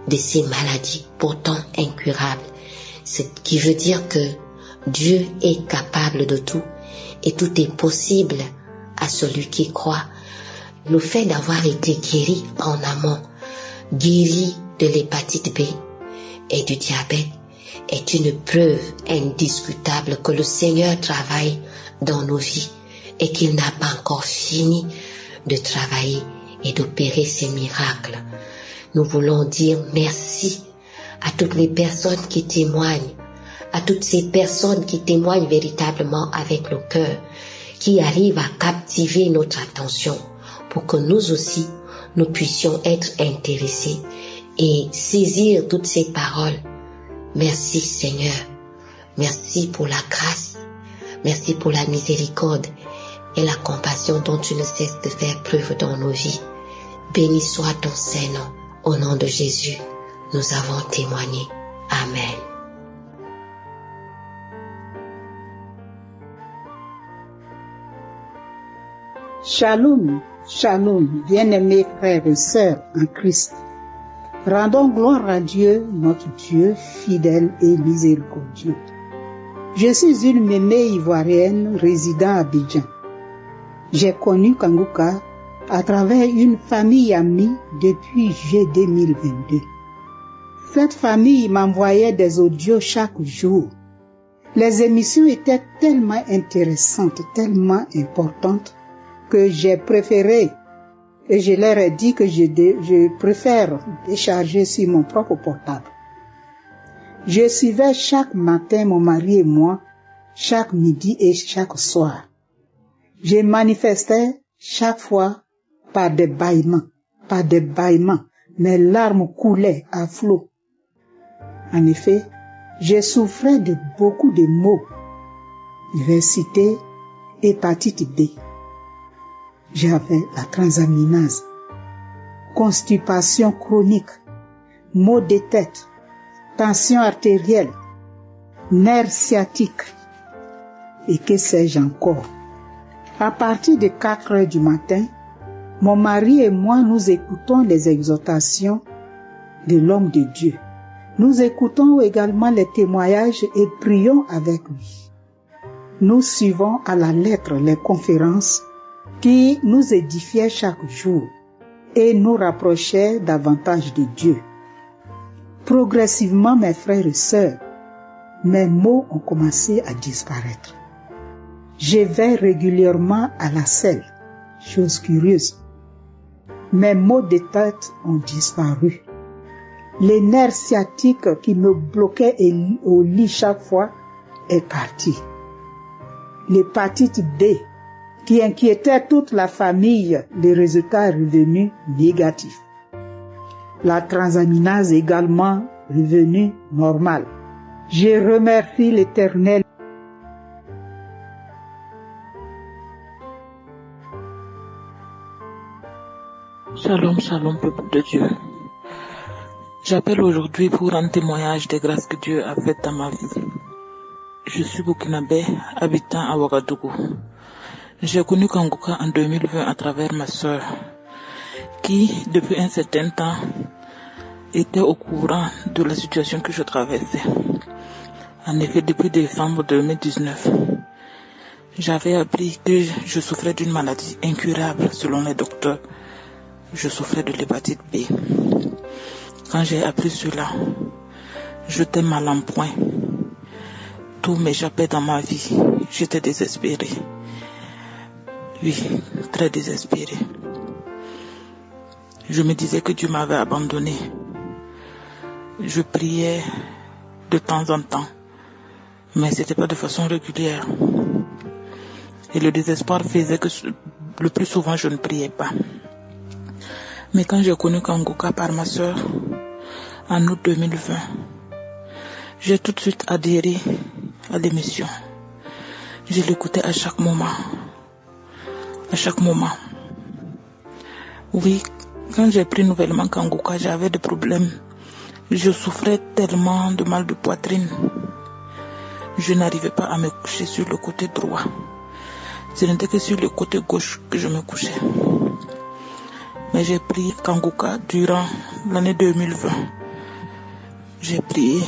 Speaker 9: de ces maladies pourtant incurables. Ce qui veut dire que Dieu est capable de tout et tout est possible à celui qui croit. Le fait d'avoir été guéri en amont, guéri de l'hépatite B et du diabète, est une preuve indiscutable que le Seigneur travaille dans nos vies et qu'il n'a pas encore fini de travailler et d'opérer ses miracles. Nous voulons dire merci à toutes les personnes qui témoignent, à toutes ces personnes qui témoignent véritablement avec le cœur, qui arrivent à captiver notre attention pour que nous aussi, nous puissions être intéressés et saisir toutes ces paroles. Merci Seigneur, merci pour la grâce, merci pour la miséricorde et la compassion dont tu ne cesses de faire preuve dans nos vies. Béni soit ton Saint-Nom. Au nom de Jésus, nous avons témoigné. Amen.
Speaker 10: Shalom, shalom, bien-aimés frères et sœurs en Christ. Rendons gloire à Dieu, notre Dieu fidèle et miséricordieux. Je suis une mémé ivoirienne résidant à Abidjan. J'ai connu Kanguka à travers une famille amie depuis juillet 2022. Cette famille m'envoyait des audios chaque jour. Les émissions étaient tellement intéressantes, tellement importantes, que j'ai préféré, et je leur ai dit que je préfère décharger sur mon propre portable. Je suivais chaque matin mon mari et moi, chaque midi et chaque soir. Je manifestais chaque fois par des bâillements. Mes larmes coulaient à flot. En effet, je souffrais de beaucoup de maux. Diversité, hépatite B. J'avais la transaminase, constipation chronique, maux de tête, tension artérielle, nerfs sciatiques et que sais-je encore. À partir de 4 heures du matin, mon mari et moi nous écoutons les exhortations de l'homme de Dieu. Nous écoutons également les témoignages et prions avec lui. Nous suivons à la lettre les conférences qui nous édifiaient chaque jour et nous rapprochaient davantage de Dieu. Progressivement, mes frères et sœurs, mes maux ont commencé à disparaître. Je vais régulièrement à la selle, chose curieuse. Mes maux de tête ont disparu. Les nerfs sciatiques qui me bloquaient au lit chaque fois est parti. L'hépatite D qui inquiétait toute la famille, le résultat est revenu négatif. La transaminase également revenue normale. Je remercie l'Éternel.
Speaker 11: Shalom, shalom, peuple de Dieu. J'appelle aujourd'hui pour rendre témoignage des grâces que Dieu a faites dans ma vie. Je suis burkinabé, habitant à Ouagadougou. J'ai connu Kangoka en 2020 à travers ma sœur, qui, depuis un certain temps, était au courant de la situation que je traversais. En effet, depuis décembre 2019, j'avais appris que je souffrais d'une maladie incurable selon les docteurs. Je souffrais de l'hépatite B. Quand j'ai appris cela, j'étais mal en point. Tout m'échappait dans ma vie. J'étais désespéré. Oui, très désespéré. Je me disais que Dieu m'avait abandonné. Je priais de temps en temps, mais c'était pas de façon régulière. Et le désespoir faisait que le plus souvent je ne priais pas. Mais quand j'ai connu Kangoka par ma sœur, en août 2020, j'ai tout de suite adhéré à l'émission. Je l'écoutais à chaque moment. À chaque moment. Oui, quand j'ai pris nouvellement Kangoka, j'avais des problèmes. Je souffrais tellement de mal de poitrine. Je n'arrivais pas à me coucher sur le côté droit. Ce n'était que sur le côté gauche que je me couchais. Mais j'ai prié Kangoka durant l'année 2020. J'ai prié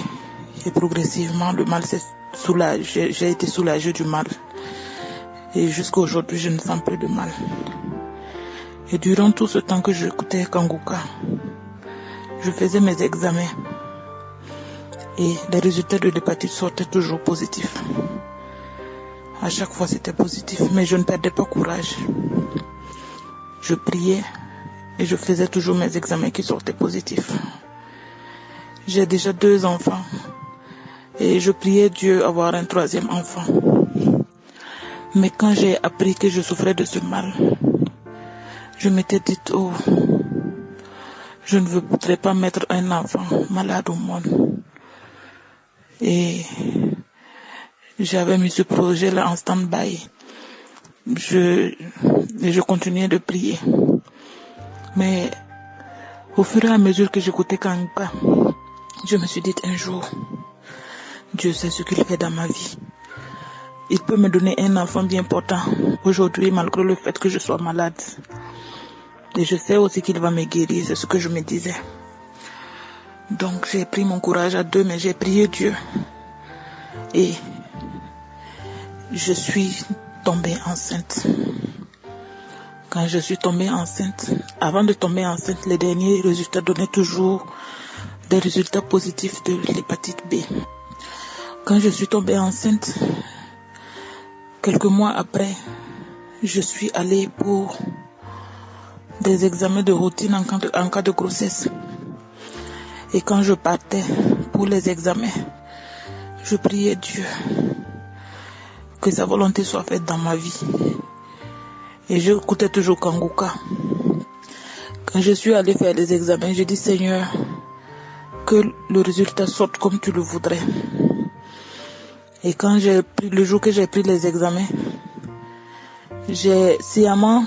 Speaker 11: et progressivement le mal s'est soulagé. J'ai été soulagé du mal. Et jusqu'à aujourd'hui, je ne sens plus de mal. Et durant tout ce temps que j'écoutais Kangoka, je faisais mes examens. Et les résultats de l'hépatite sortaient toujours positifs. À chaque fois, c'était positif, mais je ne perdais pas courage. Je priais et je faisais toujours mes examens qui sortaient positifs. J'ai déjà 2 enfants et je priais Dieu avoir un 3e enfant. Mais quand j'ai appris que je souffrais de ce mal, je m'étais dit, oh, je ne voudrais pas mettre un enfant malade au monde. Et j'avais mis ce projet-là en stand-by. Je continuais de prier. Mais au fur et à mesure que j'écoutais Kangoka, je me suis dit un jour, Dieu sait ce qu'il fait dans ma vie. Il peut me donner un enfant bien portant aujourd'hui, malgré le fait que je sois malade. Et je sais aussi qu'il va me guérir, c'est ce que je me disais. Donc j'ai pris mon courage à 2 mains, j'ai prié Dieu. Et je suis tombée enceinte. Quand je suis tombée enceinte, avant de tomber enceinte, les derniers résultats donnaient toujours des résultats positifs de l'hépatite B. Quand je suis tombée enceinte, quelques mois après, je suis allée pour des examens de routine en cas de grossesse. Et quand je partais pour les examens, je priais Dieu que sa volonté soit faite dans ma vie. Et je écoutais toujours Kanguka. Quand je suis allée faire les examens, j'ai dit Seigneur, que le résultat sorte comme tu le voudrais. Et quand le jour que j'ai pris les examens, j'ai sciemment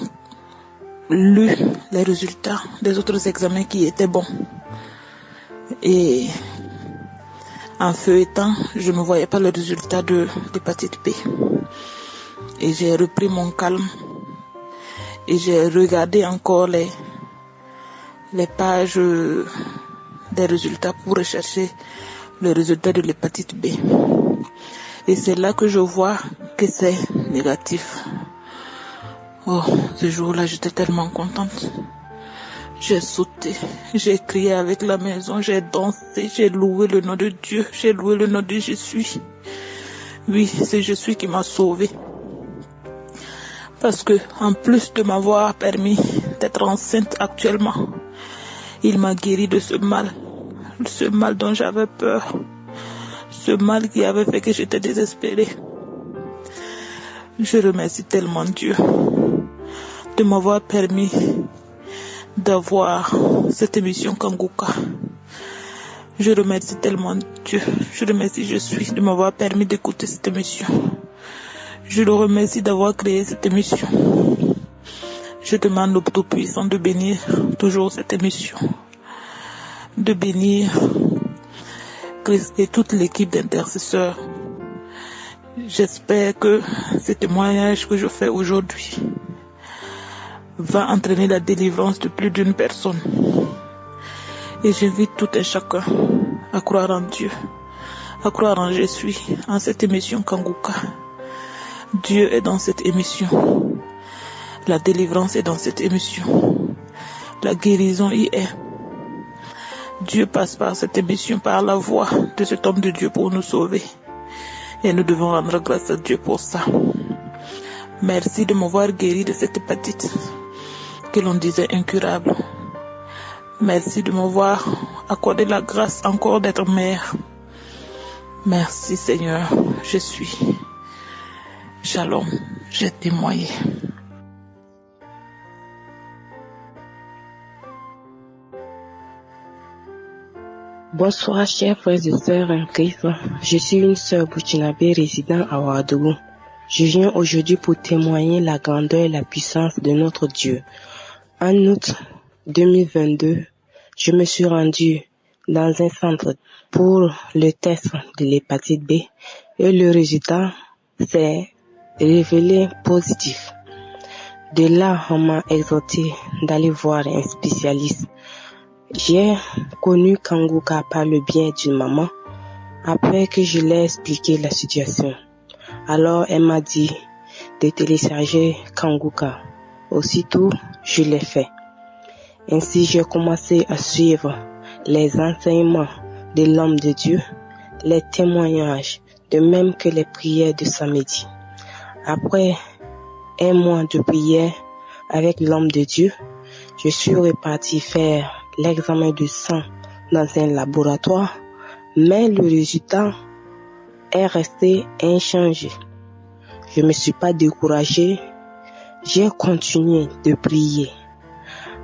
Speaker 11: lu les résultats des autres examens qui étaient bons. Et en feuilletant, je ne voyais pas le résultat de l'hépatite B. Et j'ai repris mon calme et j'ai regardé encore les pages des résultats pour rechercher le résultat de l'hépatite B. Et c'est là que je vois que c'est négatif. Oh, ce jour-là, j'étais tellement contente. J'ai sauté, j'ai crié avec la maison, j'ai dansé, j'ai loué le nom de Dieu, j'ai loué le nom de Jésus. Oui, c'est Jésus qui m'a sauvée. Parce que, en plus de m'avoir permis d'être enceinte actuellement, il m'a guéri de ce mal dont j'avais peur, ce mal qui avait fait que j'étais désespérée. Je remercie tellement Dieu de m'avoir permis d'avoir cette émission Kanguka. Je remercie tellement Dieu, je remercie Jésus de m'avoir permis d'écouter cette émission. Je le remercie d'avoir créé cette émission. Je demande au Tout-Puissant de bénir toujours cette émission, de bénir Christ et toute l'équipe d'intercesseurs. J'espère que ce témoignage que je fais aujourd'hui va entraîner la délivrance de plus d'une personne. Et j'invite tout un chacun à croire en Dieu, à croire en Jésus, en cette émission Kanguka. Dieu est dans cette émission. La délivrance est dans cette émission. La guérison y est. Dieu passe par cette émission, par la voix de cet homme de Dieu pour nous sauver. Et nous devons rendre grâce à Dieu pour ça. Merci de m'avoir guéri de cette hépatite que l'on disait incurable. Merci de m'avoir accordé la grâce encore d'être mère. Merci Seigneur, je suis. Shalom, j'ai témoigné.
Speaker 4: Bonsoir chers frères et sœurs en Christ. Je suis une sœur burkinabé résidant à Ouagadougou. Je viens aujourd'hui pour témoigner la grandeur et la puissance de notre Dieu. En août 2022, je me suis rendue dans un centre pour le test de l'hépatite B et le résultat s'est révélé positif. De là, on m'a exhorté d'aller voir un spécialiste. J'ai connu Kanguka par le biais d'une maman après que je l'ai expliqué la situation. Alors elle m'a dit de télécharger Kanguka. Aussitôt, je l'ai fait. Ainsi, j'ai commencé à suivre les enseignements de l'homme de Dieu, les témoignages, de même que les prières de samedi. Après un mois de prière avec l'homme de Dieu, je suis reparti faire l'examen du sang dans un laboratoire, mais le résultat est resté inchangé. Je ne me suis pas découragé, j'ai continué de prier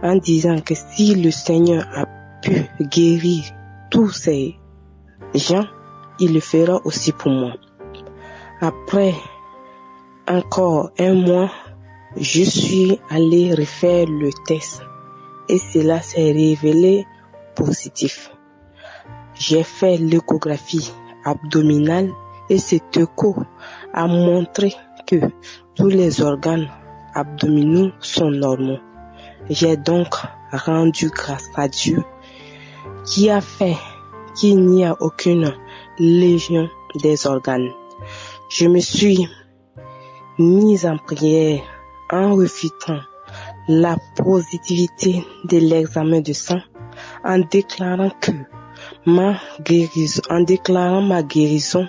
Speaker 4: en disant que si le Seigneur a pu guérir tous ces gens, il le fera aussi pour moi. Après encore un mois, je suis allé refaire le test et cela s'est révélé positif. J'ai fait l'échographie abdominale et cet écho a montré que tous les organes abdominaux sont normaux. J'ai donc rendu grâce à Dieu qui a fait qu'il n'y a aucune lésion des organes. Je me suis mise en prière en refutant la positivité de l'examen de sang, en déclarant ma guérison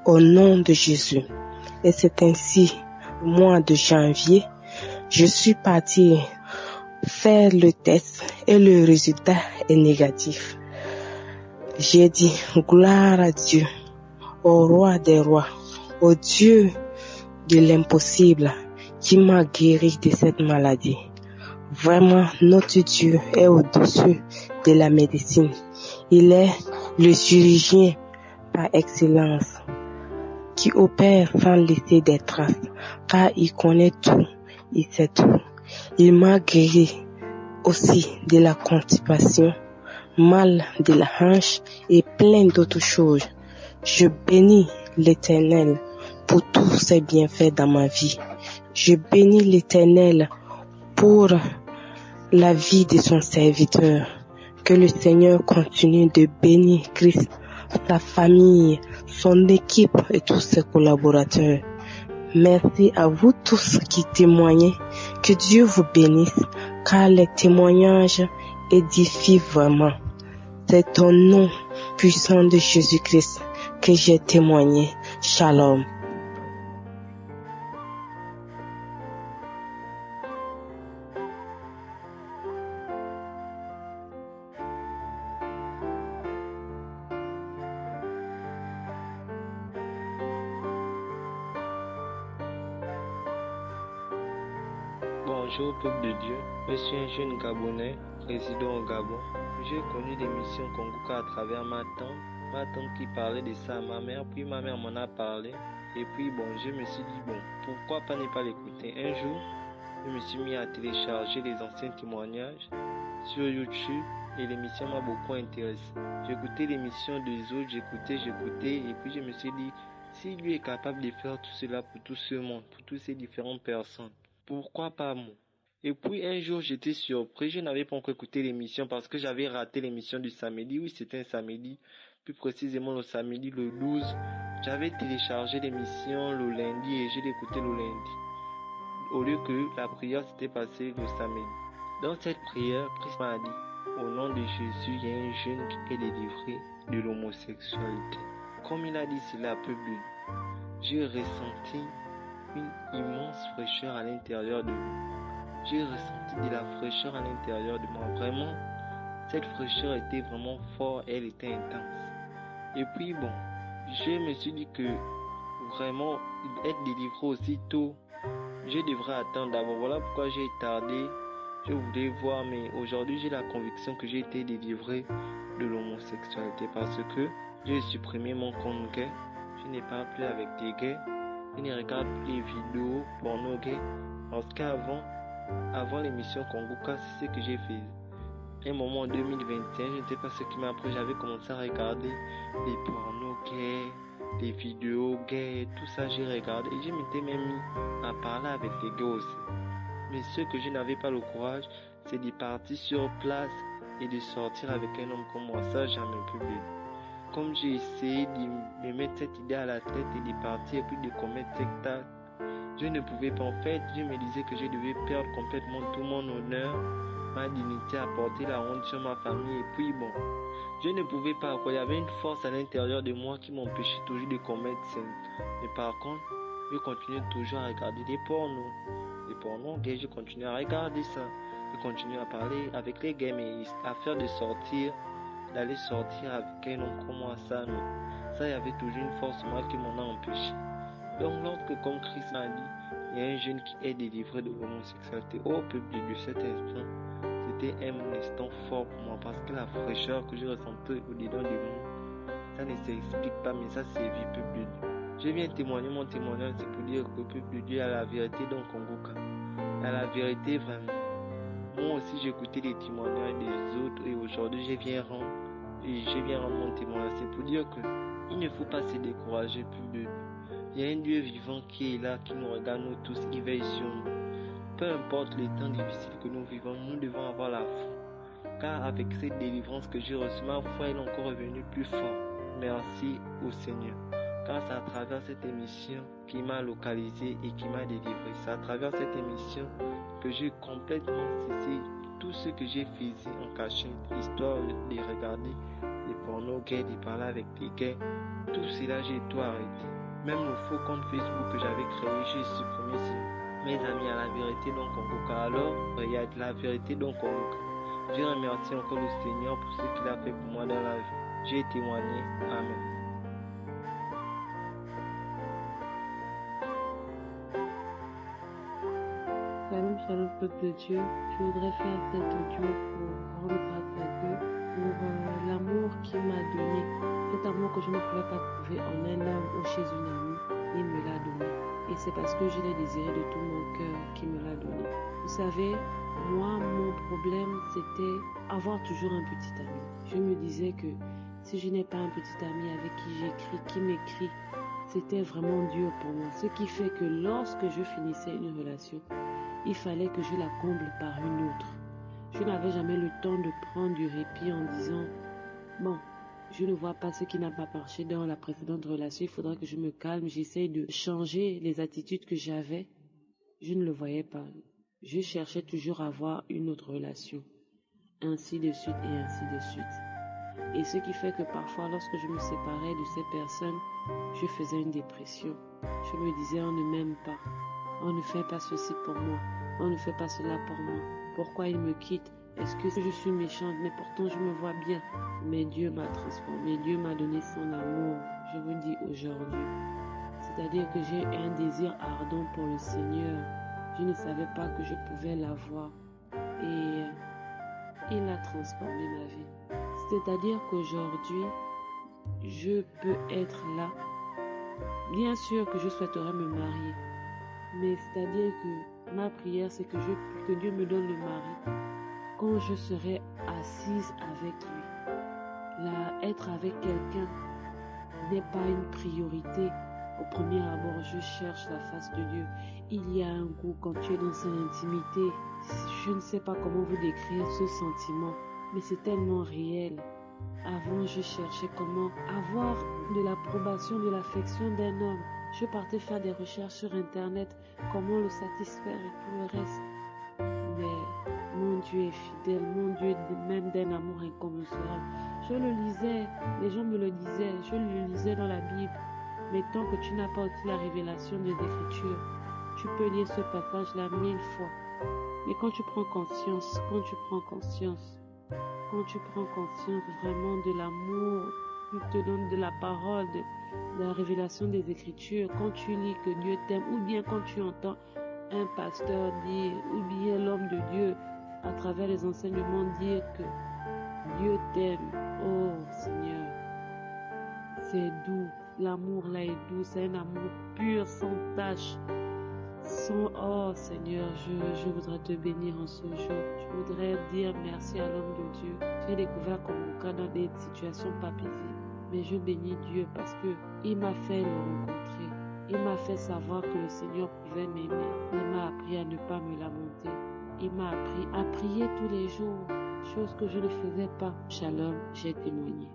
Speaker 4: au nom de Jésus. Et c'est ainsi, au mois de janvier, je suis partie faire le test et le résultat est négatif. J'ai dit gloire à Dieu, au roi des rois, au Dieu de l'impossible qui m'a guéri de cette maladie. Vraiment, notre Dieu est au-dessus de la médecine. Il est le chirurgien par excellence qui opère sans laisser des traces, car il connaît tout, il sait tout. Il m'a guéri aussi de la constipation, mal de la hanche et plein d'autres choses. Je bénis l'Éternel pour tous ses bienfaits dans ma vie. Je bénis l'Éternel pour la vie de son serviteur. Que le Seigneur continue de bénir Christ, sa famille, son équipe et tous ses collaborateurs. Merci à vous tous qui témoignez. Que Dieu vous bénisse, car les témoignages édifient vraiment. C'est au nom puissant de Jésus-Christ que j'ai témoigné. Shalom.
Speaker 12: Bonjour peuple de Dieu, je suis un jeune Gabonais résidant au Gabon. J'ai connu l'émission Kongoka à travers ma tante qui parlait de ça à ma mère, puis ma mère m'en a parlé. Et puis je me suis dit pourquoi pas ne pas l'écouter. Un jour, je me suis mis à télécharger les anciens témoignages sur YouTube et l'émission m'a beaucoup intéressé. J'écoutais l'émission des autres, j'écoutais et puis je me suis dit, si lui est capable de faire tout cela pour tout ce monde, pour toutes ces différentes personnes, pourquoi pas moi? Et puis un jour j'étais surpris, je n'avais pas encore écouté l'émission parce que j'avais raté l'émission du samedi. Oui, c'était un samedi, plus précisément le samedi le 12. J'avais téléchargé l'émission le lundi et je l'écoutais le lundi, au lieu que la prière s'était passée le samedi. Dans cette prière, Christ m'a dit, au nom de Jésus, il y a un jeune qui est délivré de l'homosexualité. Comme il a dit cela, peuple, j'ai ressenti une immense fraîcheur à l'intérieur de moi. J'ai ressenti de la fraîcheur à l'intérieur de moi. Vraiment, cette fraîcheur était vraiment forte, elle était intense. Et puis je me suis dit que vraiment, être délivré aussitôt, je devrais attendre d'abord. Voilà pourquoi j'ai tardé. Je voulais voir, mais aujourd'hui j'ai la conviction que j'ai été délivré de l'homosexualité parce que j'ai supprimé mon compte gay. Je n'ai pas plus avec des gays. Je ne regarde plus les vidéos porno gays. Parce qu'avant l'émission Kongoka, c'est ce que j'ai fait. Un moment en 2021, je ne sais pas ce qui m'a pris. J'avais commencé à regarder les pornos gays, les vidéos gays, tout ça j'ai regardé. Et je m'étais même mis à parler avec les gars aussi. Mais ce que je n'avais pas le courage, c'est de partir sur place et de sortir avec un homme comme moi. Ça, jamais publié. Comme j'ai essayé de me mettre cette idée à la tête et de partir et puis de commettre cet acte, je ne pouvais pas. En fait, je me disais que je devais perdre complètement tout mon honneur, ma dignité, apporter la honte sur ma famille. Et puis je ne pouvais pas. Il y avait une force à l'intérieur de moi qui m'empêchait toujours de commettre ça. Mais par contre, je continuais toujours à regarder des pornos. Les pornos gays, je continuais à regarder ça. Je continuais à parler avec les gays, mais à faire d'aller sortir avec un homme comme moi, ça, il y avait toujours une force en moi qui m'en a empêché. Donc, lorsque, comme Christ m'a dit, il y a un jeune qui est délivré de l'homosexualité, au peuple de cet instant, c'était un instant fort pour moi parce que la fraîcheur que je ressentais au-dedans de moi, ça ne s'explique pas, mais ça sévit, peuple de Dieu. Je viens témoigner mon témoignage, c'est pour dire que le peuple de Dieu a la vérité dans Kongoka. Il a la vérité vraiment. Moi aussi, j'écoutais les témoignages des autres et aujourd'hui, je viens rendre mon témoignage. C'est pour dire que il ne faut pas se décourager, peuple de Dieu. Il y a un Dieu vivant qui est là, qui nous regarde, nous tous, qui veille sur nous. Peu importe les temps difficiles que nous vivons, nous devons avoir la foi. Car avec cette délivrance que j'ai reçue, ma foi est encore revenue plus fort. Merci au Seigneur. Car c'est à travers cette émission qui m'a localisé et qui m'a délivré. C'est à travers cette émission que j'ai complètement cessé tout ce que j'ai fait en cachette, histoire de regarder des pornos gays, d'y parler avec des gays. Tout cela, j'ai tout arrêté. Même le faux compte Facebook que j'avais créé, j'ai supprimé mes amis à la vérité dans Kongoka. Alors, il y a de la vérité dans Kongoka. Je remercie encore le Seigneur pour ce qu'il a fait pour moi dans la vie. J'ai témoigné. Amen.
Speaker 13: Shalom, peuple de Dieu. Je voudrais faire cet audio pour rendre grâce à Dieu pour l'amour qu'il m'a donné. Cet amour que je ne pouvais pas trouver en un homme ou chez une amie, il me l'a donné. Et c'est parce que je l'ai désiré de tout mon cœur qu'il me l'a donné. Vous savez, moi, mon problème, c'était avoir toujours un petit ami. Je me disais que si je n'ai pas un petit ami avec qui j'écris, qui m'écrit, c'était vraiment dur pour moi. Ce qui fait que lorsque je finissais une relation, il fallait que je la comble par une autre. Je n'avais jamais le temps de prendre du répit en disant « Bon, je ne vois pas ce qui n'a pas marché dans la précédente relation, il faudra que je me calme, j'essaye de changer les attitudes que j'avais. » Je ne le voyais pas. Je cherchais toujours à avoir une autre relation. Ainsi de suite et ainsi de suite. Et ce qui fait que parfois, lorsque je me séparais de ces personnes, je faisais une dépression. Je me disais, on ne m'aime pas. On ne fait pas ceci pour moi. On ne fait pas cela pour moi. Pourquoi il me quitte? Est-ce que je suis méchante? Mais pourtant, je me vois bien. Mais Dieu m'a transformé. Dieu m'a donné son amour. Je vous dis aujourd'hui. C'est-à-dire que j'ai un désir ardent pour le Seigneur. Je ne savais pas que je pouvais l'avoir. Et il a transformé ma vie. C'est-à-dire qu'aujourd'hui, je peux être là. Bien sûr que je souhaiterais me marier. Mais c'est-à-dire que ma prière, c'est que Dieu me donne le mari quand je serai assise avec lui. Là, être avec quelqu'un n'est pas une priorité. Au premier abord, je cherche la face de Dieu. Il y a un goût quand tu es dans son intimité. Je ne sais pas comment vous décrire ce sentiment, mais c'est tellement réel. Avant, je cherchais comment avoir de l'approbation, de l'affection d'un homme. Je partais faire des recherches sur Internet, comment le satisfaire et tout le reste. Mais mon Dieu est fidèle, mon Dieu est même d'un amour incommensurable. Je le lisais, les gens me le disaient, je le lisais dans la Bible. Mais tant que tu n'as pas aussi la révélation des Écritures, tu peux lire ce passage-là 1000 fois. Mais quand tu prends conscience vraiment de l'amour qu'il te donne, de la parole, de la révélation des Écritures, quand tu lis que Dieu t'aime, ou bien quand tu entends un pasteur dire, ou bien l'homme de Dieu, à travers les enseignements, dire que Dieu t'aime, oh Seigneur, c'est doux, l'amour là est doux, c'est un amour pur, sans tache. Oh Seigneur, je voudrais te bénir en ce jour. Je voudrais dire merci à l'homme de Dieu. J'ai découvert Kongoka dans des situations pas paisibles. Mais je bénis Dieu parce que il m'a fait le rencontrer. Il m'a fait savoir que le Seigneur pouvait m'aimer. Il m'a appris à ne pas me lamenter. Il m'a appris à prier tous les jours, chose que je ne faisais pas. Shalom, j'ai témoigné.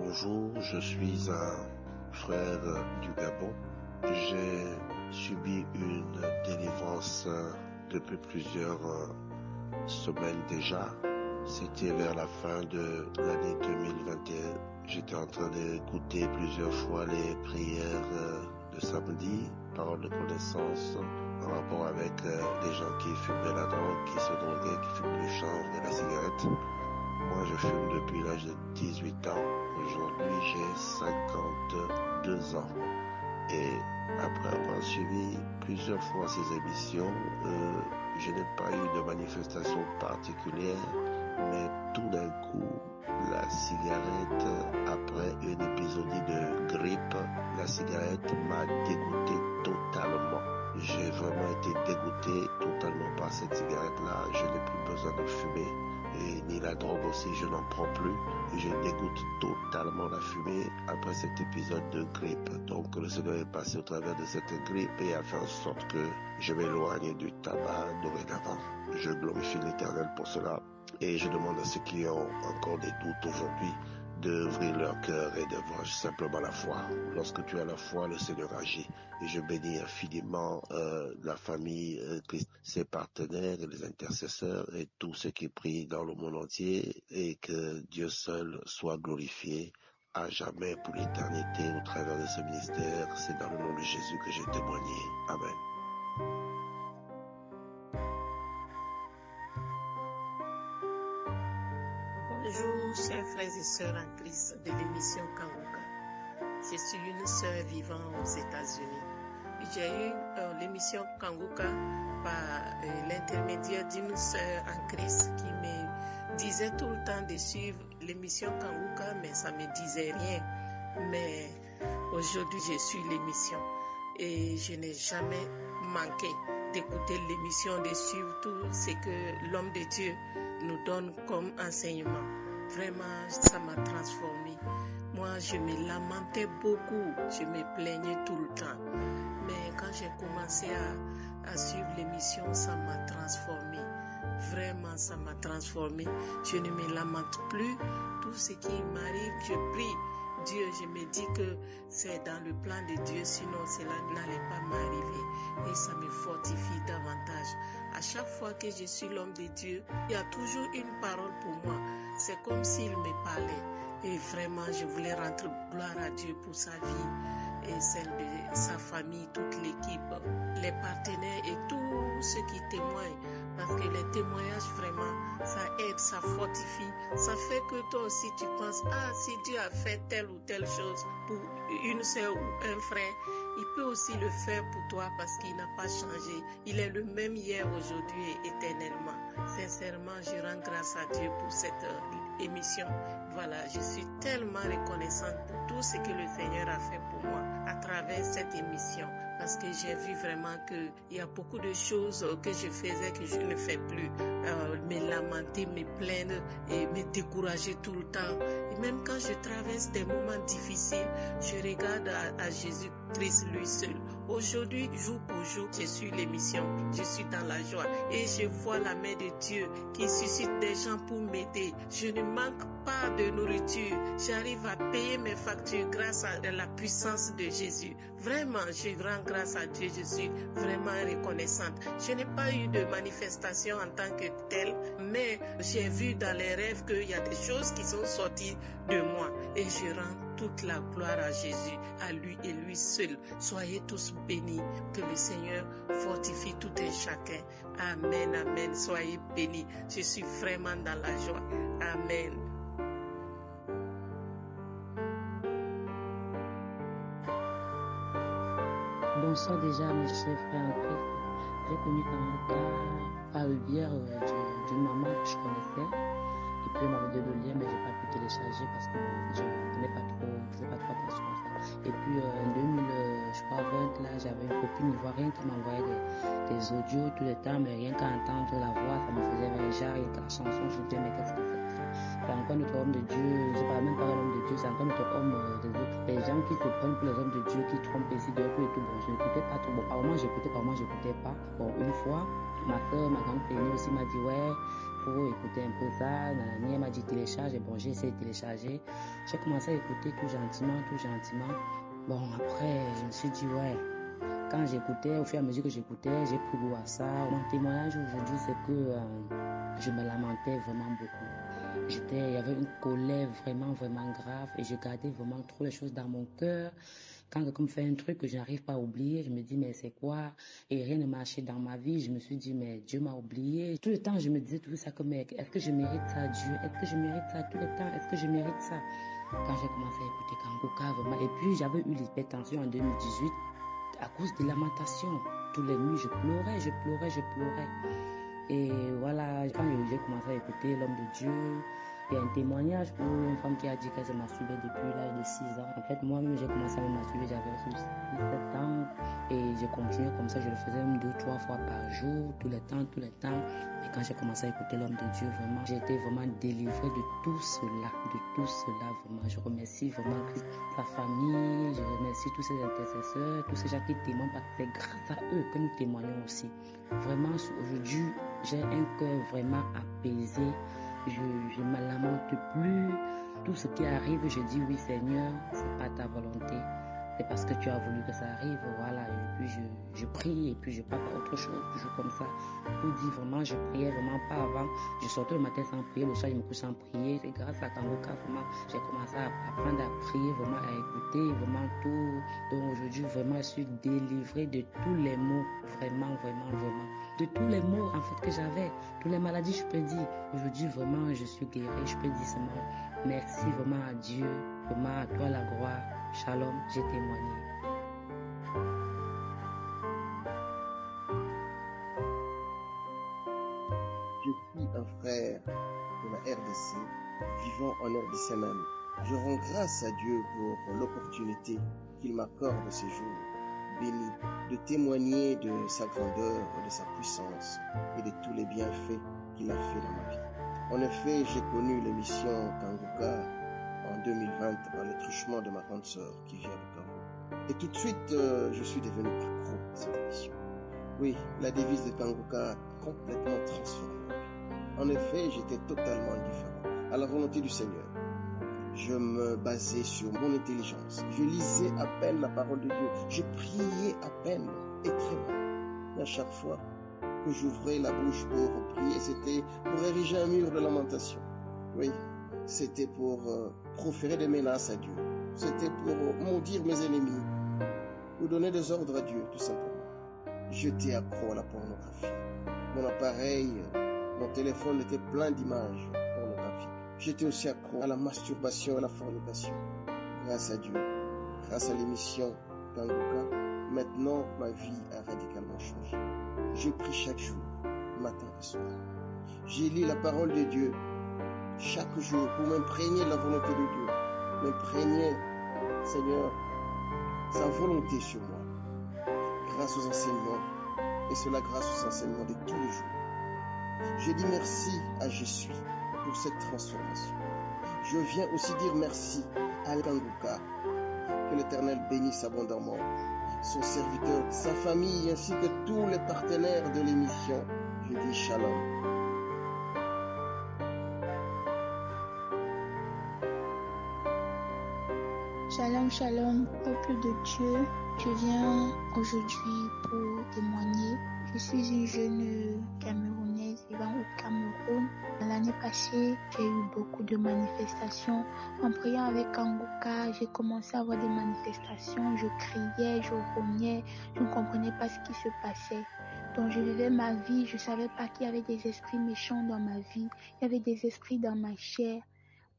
Speaker 14: Bonjour, je suis un frère du Gabon. J'ai subi une délivrance depuis plusieurs semaines déjà. C'était vers la fin de l'année 2021. J'étais en train d'écouter plusieurs fois les prières de samedi, paroles de connaissance, en rapport avec les gens qui fument de la drogue, qui se droguaient, qui fument du chanvre, de la cigarette. Moi, je fume depuis l'âge de 18 ans. Aujourd'hui, j'ai 52 ans. Et après avoir suivi plusieurs fois ces émissions, je n'ai pas eu de manifestation particulière, mais tout d'un coup, la cigarette, après une épisodie de grippe, la cigarette m'a dégoûté totalement. J'ai vraiment été dégoûté totalement par cette cigarette-là. Je n'ai plus besoin de fumer. Et ni la drogue aussi, je n'en prends plus. Et je dégoûte totalement la fumée après cet épisode de grippe. Donc le Seigneur est passé au travers de cette grippe et a fait en sorte que je m'éloigne du tabac dorénavant. Je glorifie l'Éternel pour cela. Et je demande à ceux qui ont encore des doutes aujourd'hui d'ouvrir leur cœur et d'avoir simplement la foi. Lorsque tu as la foi, le Seigneur agit. Et je bénis infiniment la famille, ses partenaires et les intercesseurs et tous ceux qui prient dans le monde entier, et que Dieu seul soit glorifié à jamais pour l'éternité au travers de ce ministère. C'est dans le nom de Jésus que j'ai témoigné. Amen.
Speaker 4: Bonjour, chers frères et sœurs en Christ de l'émission Kanguka. Je suis une sœur vivant aux États-Unis. J'ai eu l'émission Kanguka par l'intermédiaire d'une sœur en Christ qui me disait tout le temps de suivre l'émission Kanguka, mais ça me disait rien. Mais aujourd'hui, je suis l'émission et je n'ai jamais manqué d'écouter l'émission, de suivre tout ce que l'homme de Dieu nous donne comme enseignement. Vraiment, ça m'a transformée. Moi, je me lamentais beaucoup, je me plaignais tout le temps. Mais quand j'ai commencé à suivre l'émission, ça m'a transformée. Vraiment, ça m'a transformée. Je ne me lamente plus. Tout ce qui m'arrive, je prie Dieu. Je me dis que c'est dans le plan de Dieu, sinon cela n'allait pas m'arriver. Et ça me fortifie davantage. À chaque fois que je suis l'homme de Dieu, il y a toujours une parole pour moi. C'est comme s'il me parlait. Et vraiment, je voulais rendre gloire à Dieu pour sa vie et celle de sa famille, toute l'équipe, les partenaires et tous ceux qui témoignent. Parce que les témoignages, vraiment, ça aide, ça fortifie. Ça fait que toi aussi, tu penses, si Dieu a fait telle ou telle chose pour une sœur ou un frère, il peut aussi le faire pour toi parce qu'il n'a pas changé. Il est le même hier, aujourd'hui et éternellement. Sincèrement, je rends grâce à Dieu pour cette émission. Voilà, je suis tellement reconnaissante pour tout ce que le Seigneur a fait pour moi à travers cette émission. Parce que j'ai vu vraiment qu'il y a beaucoup de choses que je faisais que je ne fais plus. Me lamenter, me plaindre et me décourager tout le temps. Et même quand je traverse des moments difficiles, je regarde à Jésus-Christ lui seul. Aujourd'hui, jour pour jour, je suis l'émission. Je suis dans la joie et je vois la main de Dieu qui suscite des gens pour m'aider. Je ne manque pas de nourriture. J'arrive à payer mes factures grâce à la puissance de Jésus. Vraiment, je rends grâce à Dieu. Je suis vraiment reconnaissante. Je n'ai pas eu de manifestation en tant que telle, mais j'ai vu dans les rêves qu'il y a des choses qui sont sorties de moi et je rends toute la gloire à Jésus, à lui et lui seul. Soyez tous bénis, que le Seigneur fortifie tout un chacun. Amen, amen. Soyez bénis. Je suis vraiment dans la joie. Amen.
Speaker 6: Bonsoir déjà mes chers frères en Christ. J'ai connu Kanguka par le biais d'une maman que je connaissais. Et puis elle m'avait donné le lien, mais j'ai pas pu télécharger parce que je faisais pas trop attention à ça. Et puis en 2020, là, j'avais une copine ivoirienne qui m'envoyait des audios tout le temps, mais rien qu'à entendre la voix, ça me faisait déjà rien que la chanson, je me disais mais qu'est-ce que c'est? C'est encore notre homme de Dieu, je parle même pas de l'homme de Dieu, c'est encore notre homme des autres. Les gens qui se prennent pour les hommes de Dieu, qui trompent ici de tout et tout, bon, je n'écoutais pas trop. Bon, par moment j'écoutais, par moment j'écoutais pas. Bon, une fois, ma soeur, ma grande aînée aussi m'a dit, ouais, faut écouter un peu ça, elle m'a dit télécharge, et bon, j'ai essayé de télécharger. J'ai commencé à écouter tout gentiment. Bon, après, je me suis dit, ouais, quand j'écoutais, au fur et à mesure que j'écoutais, j'ai pris goût à ça. Mon témoignage aujourd'hui, c'est que je me lamentais vraiment beaucoup. Il y avait une colère vraiment grave et je gardais vraiment trop les choses dans mon cœur. Quand quelqu'un me fait un truc que je n'arrive pas à oublier, je me dis mais c'est quoi? Et rien ne marchait dans ma vie. Je me suis dit mais Dieu m'a oublié. Tout le temps je me disais tout ça comme est-ce que je mérite ça Dieu? Est-ce que je mérite ça tout le temps? Est-ce que je mérite ça? Quand j'ai commencé à écouter Kanguka vraiment. Et puis j'avais eu l'hypertension en 2018 à cause des lamentations. Toutes les nuits je pleurais. Et voilà, quand j'ai commencé à écouter l'homme de Dieu, il y a un témoignage pour une femme qui a dit qu'elle se masturbait depuis l'âge de 6 ans. En fait, moi-même, j'ai commencé à me masturber, j'avais 6-7 ans. Et j'ai continué comme ça, je le faisais même 2-3 fois par jour, tout le temps. Et quand j'ai commencé à écouter l'homme de Dieu, vraiment, j'ai été vraiment délivré de tout cela, vraiment. Je remercie vraiment sa famille, je remercie tous ses intercesseurs, tous ces gens qui témoignent, parce que c'est grâce à eux que nous témoignons aussi. Vraiment, aujourd'hui, j'ai un cœur vraiment apaisé. Je ne me lamente plus.
Speaker 15: Tout ce qui arrive, je dis oui Seigneur, c'est pas ta volonté. C'est parce que tu as voulu que ça arrive, voilà. Et puis je prie et puis je passe à autre chose, toujours comme ça. Pour dire vraiment, je priais vraiment pas avant. Je sortais le matin sans prier, le soir je me couche sans prier. C'est grâce à Kangoka, vraiment, j'ai commencé à apprendre à prier, vraiment à écouter, vraiment tout. Donc aujourd'hui, vraiment, je suis délivrée de tous les maux, vraiment. De tous les maux, en fait, que j'avais. Toutes les maladies, je peux dire. Aujourd'hui, vraiment, je suis guérie, je peux dire seulement merci vraiment à Dieu, vraiment à toi la gloire. Shalom, j'ai témoigné.
Speaker 16: Je suis un frère de la RDC, vivant en RDC même. Je rends grâce à Dieu pour l'opportunité qu'il m'accorde ces jours bénis de témoigner de sa grandeur, de sa puissance et de tous les bienfaits qu'il a fait dans ma vie. En effet, j'ai connu l'émission Kangoka en 2020 par le truchement de ma grande sœur qui vient de Congo. Et tout de suite, je suis devenu accro à cette émission. Oui, la devise de Kangoka a complètement transformé ma vie. En effet, j'étais totalement différent à la volonté du Seigneur. Je me basais sur mon intelligence. Je lisais à peine la parole de Dieu. Je priais à peine et très mal. Mais à chaque fois que j'ouvrais la bouche pour prier, c'était pour ériger un mur de lamentation. Oui, c'était pour proférer des menaces à Dieu. C'était pour maudire mes ennemis, ou donner des ordres à Dieu, tout simplement. J'étais accro à la pornographie. Mon appareil, mon téléphone était plein d'images pornographiques. J'étais aussi accro à la masturbation et à la fornication. Grâce à Dieu, grâce à l'émission Kangoka, maintenant ma vie a radicalement changé. Je prie chaque jour, matin et soir. J'ai lu la parole de Dieu chaque jour pour m'imprégner de la volonté de Dieu. M'imprégner, Seigneur, sa volonté sur moi. Grâce aux enseignements, et cela grâce aux enseignements de tous les jours. Je dis merci à Jésus pour cette transformation. Je viens aussi dire merci à Kangoka. Que l'Éternel bénisse abondamment son serviteur, sa famille ainsi que tous les partenaires de l'émission. Je dis shalom.
Speaker 17: Shalom, shalom, peuple de Dieu. Je viens aujourd'hui pour témoigner. Je suis une jeune Camerounaise vivant au Cameroun. L'année passée, j'ai eu beaucoup de manifestations. En priant avec Kangoka, j'ai commencé à avoir des manifestations. Je criais, je rognais, je ne comprenais pas ce qui se passait. Donc je vivais ma vie, je savais pas qu'il y avait des esprits méchants dans ma vie. Il y avait des esprits dans ma chair.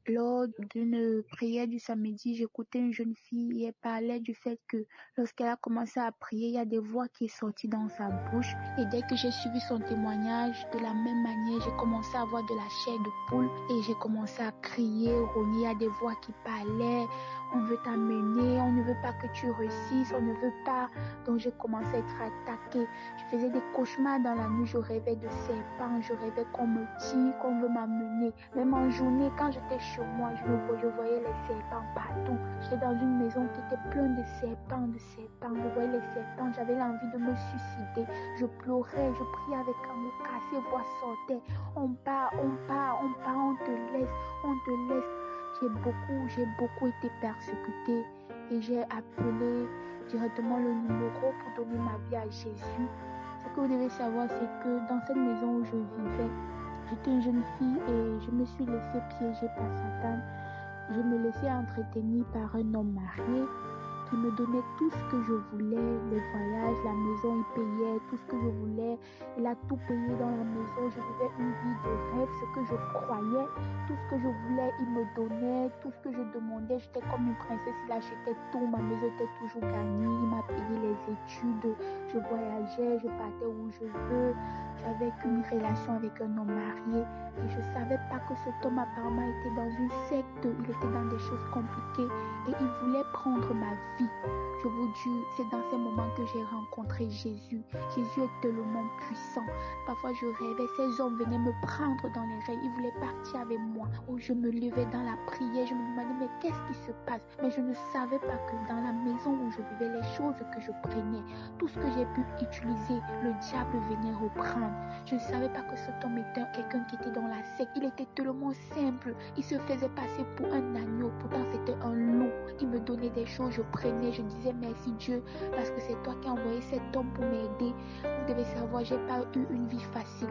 Speaker 17: Lors d'une prière du samedi, j'écoutais une jeune fille et elle parlait du fait que lorsqu'elle a commencé à prier, il y a des voix qui sont sorties dans sa bouche. Et dès que j'ai suivi son témoignage, de la même manière, j'ai commencé à avoir de la chair de poule et j'ai commencé à crier, rogner. Il y a des voix qui parlaient. On veut t'amener, on ne veut pas que tu réussisses, on ne veut pas. Donc j'ai commencé à être attaquée. Je faisais des cauchemars dans la nuit, je rêvais de serpents, je rêvais qu'on me tire, qu'on veut m'amener. Même en journée, quand j'étais chez moi, je voyais les serpents partout. J'étais dans une maison qui était pleine de serpents, Je voyais les serpents, j'avais l'envie de me suicider. Je pleurais, je priais avec Kangoka, ces voix sortaient. On part, on te laisse. J'ai beaucoup été persécutée et j'ai appelé directement le numéro pour donner ma vie à Jésus. Ce que vous devez savoir, c'est que dans cette maison où je vivais, j'étais une jeune fille et je me suis laissée piéger par Satan. Je me laissais entretenir par un homme marié qui me donnait tout ce que je voulais, les voyages, la maison, il payait tout ce que je voulais. Il a tout payé dans la maison. Je vivais une vie de rêve, ce que je croyais, tout ce que je voulais, il me donnait, tout ce que je demandais. J'étais comme une princesse, il achetait tout, ma maison était toujours gagnée, il m'a payé les études, je voyageais, je partais où je veux. J'avais qu'une relation avec un homme marié et je savais pas que cet homme apparemment était dans une secte, il était dans des choses compliquées et il voulait prendre ma vie. vie. Je vous dis, c'est dans ces moments que j'ai rencontré Jésus. Jésus est tellement puissant. Parfois je rêvais, ces hommes venaient me prendre dans les rêves. Ils voulaient partir avec moi. Ou je me levais dans la prière. Je me demandais, mais qu'est-ce qui se passe? Mais je ne savais pas que dans la maison où je vivais, les choses que je prenais, tout ce que j'ai pu utiliser, le diable venait reprendre. Je ne savais pas que cet homme était quelqu'un qui était dans la secte. Il était tellement simple. Il se faisait passer pour un agneau. Pourtant, c'était un loup. Il me donnait des choses, je prenais. Je disais merci Dieu parce que c'est toi qui as envoyé cet homme pour m'aider. Vous devez savoir, j'ai pas eu une vie facile.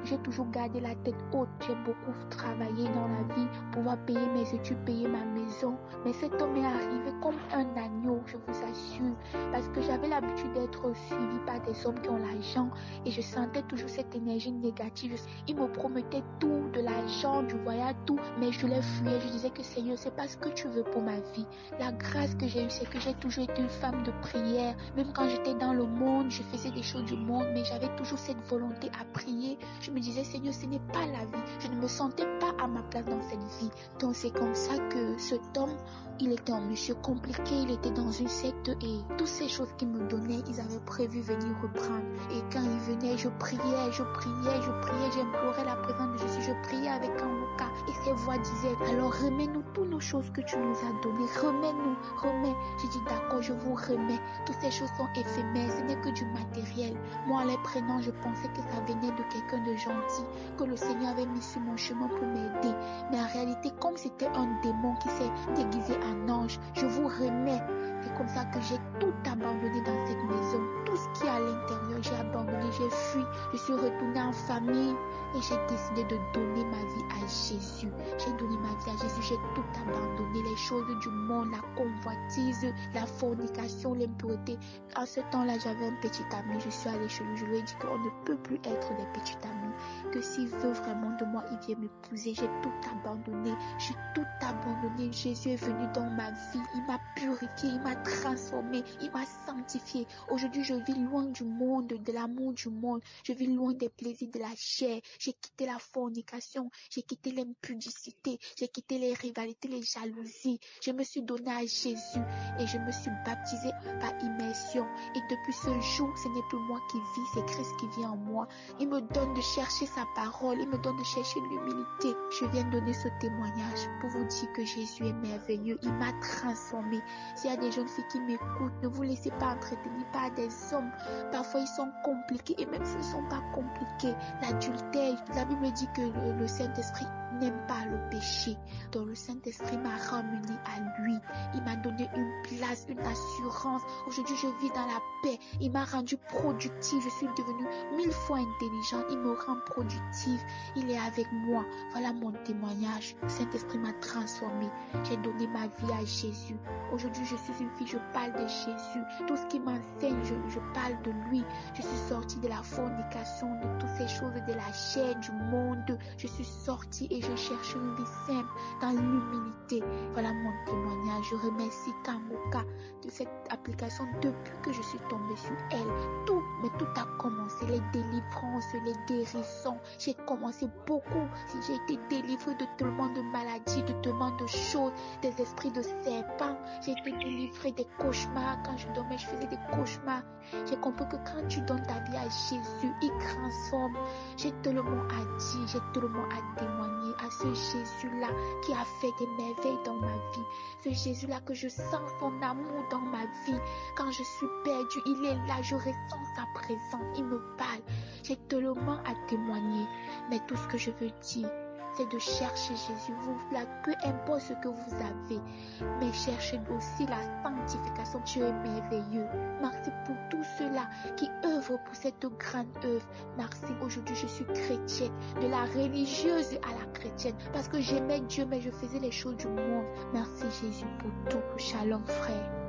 Speaker 17: J'ai toujours gardé la tête haute. J'ai beaucoup travaillé dans la vie pour pouvoir payer mes études, payer ma maison. Mais cet homme est arrivé comme un agneau, je vous assure. Parce que j'avais l'habitude d'être suivi par des hommes qui ont l'argent. Et je sentais toujours cette énergie négative. Ils me promettaient tout, de l'argent, du voyage, tout. Mais je les fuyais. Je disais que Seigneur, c'est pas ce que tu veux pour ma vie. La grâce que j'ai eue, c'est que j'ai toujours été une femme de prière. Même quand j'étais dans le monde, je faisais des choses du monde. Mais j'avais toujours cette volonté à prier. Je me disais, Seigneur, ce n'est pas la vie. Je ne me sentais pas à ma place dans cette vie. Donc c'est comme ça que cet homme, il était un monsieur compliqué, il était dans une secte et toutes ces choses qu'il me donnait, ils avaient prévu venir reprendre. Et quand il venait, je priais, j'implorais la présence de Jésus, je priais avec Kangoka. Et ces voix disaient, alors remets-nous toutes nos choses que tu nous as données, remets. J'ai dit d'accord, je vous remets. Toutes ces choses sont éphémères, ce n'est que du matériel. Moi en les prenant, je pensais que ça venait de quelqu'un de gentil, que le Seigneur avait mis sur mon chemin pour m'aider. Mais en réalité, comme c'était un démon qui s'est déguisé en ange, je vous remets. C'est comme ça que j'ai tout abandonné dans cette maison. Tout ce qui est à l'intérieur, j'ai abandonné, j'ai fui. Je suis retournée en famille et j'ai décidé de donner ma vie à Jésus. J'ai donné ma vie à Jésus, j'ai tout abandonné. Les choses du monde, la convoitise, la fornication, l'impureté. En ce temps-là, j'avais un petit ami. Je suis allée chez lui, je lui ai dit qu'on ne peut plus être des petits amis. Que s'il veut vraiment de moi, il vient m'épouser. J'ai tout abandonné. J'ai tout abandonné. Jésus est venu dans ma vie. Il m'a purifié, il m'a transformé, il m'a sanctifié. Aujourd'hui, je vis loin du monde, de l'amour du monde. Je vis loin des plaisirs de la chair. J'ai quitté la fornication. J'ai quitté l'impudicité. J'ai quitté les rivalités, les jalousies. Je me suis donné à Jésus et je me suis baptisée par immersion. Et depuis ce jour, ce n'est plus moi qui vis, c'est Christ qui vit en moi. Il me donne de chercher sa parole. Il me donne de chercher l'humilité. Je viens donner ce témoignage pour vous dire que Jésus est merveilleux. Il m'a transformé. S'il y a des jeunes filles qui m'écoutent, ne vous laissez pas entretenir par des hommes. Parfois, ils sont compliqués et même s'ils ne sont pas compliqués, l'adultère, la Bible dit que le Saint-Esprit n'aime pas le péché. Donc le Saint-Esprit m'a ramené à lui. Il m'a donné une place, une assurance. Aujourd'hui, je vis dans la paix. Il m'a rendu productive. Je suis devenue 1000 fois intelligente. Il me rend productive. Il est avec moi. Voilà mon témoignage. Le Saint-Esprit m'a transformée. J'ai donné ma vie à Jésus. Aujourd'hui, je suis une fille. Je parle de Jésus. Tout ce qui m'enseigne, je parle de lui. Je suis sortie de la fornication, de toutes ces choses de la chair, du monde. Je suis sortie et je cherche une vie simple dans l'humilité. Voilà mon témoignage. Je remercie Kangoka de cette application depuis que je suis tombée sur elle. Tout a commencé. Les délivrances, les guérisons. J'ai commencé beaucoup. J'ai été délivrée de tellement de maladies, de tellement de choses, des esprits de serpents. J'ai été délivrée des cauchemars. Quand je dormais, je faisais des cauchemars. J'ai compris que quand tu donnes ta vie à Jésus, il transforme. J'ai tellement à dire, j'ai tellement à témoigner à ce Jésus-là qui a fait des merveilles dans ma vie. Ce Jésus-là que je sens son amour dans ma vie. Quand je suis perdue, il est là, je ressens sa présence, il me parle. J'ai tellement à témoigner. Mais tout ce que je veux dire, c'est de chercher Jésus. Peu importe ce que vous avez, mais cherchez aussi la sanctification. Dieu est merveilleux. Merci pour tous ceux-là qui œuvrent pour cette grande œuvre. Merci. Aujourd'hui, je suis chrétienne, de la religieuse à la chrétienne, parce que j'aimais Dieu, mais je faisais les choses du monde. Merci Jésus pour tout. Shalom frère.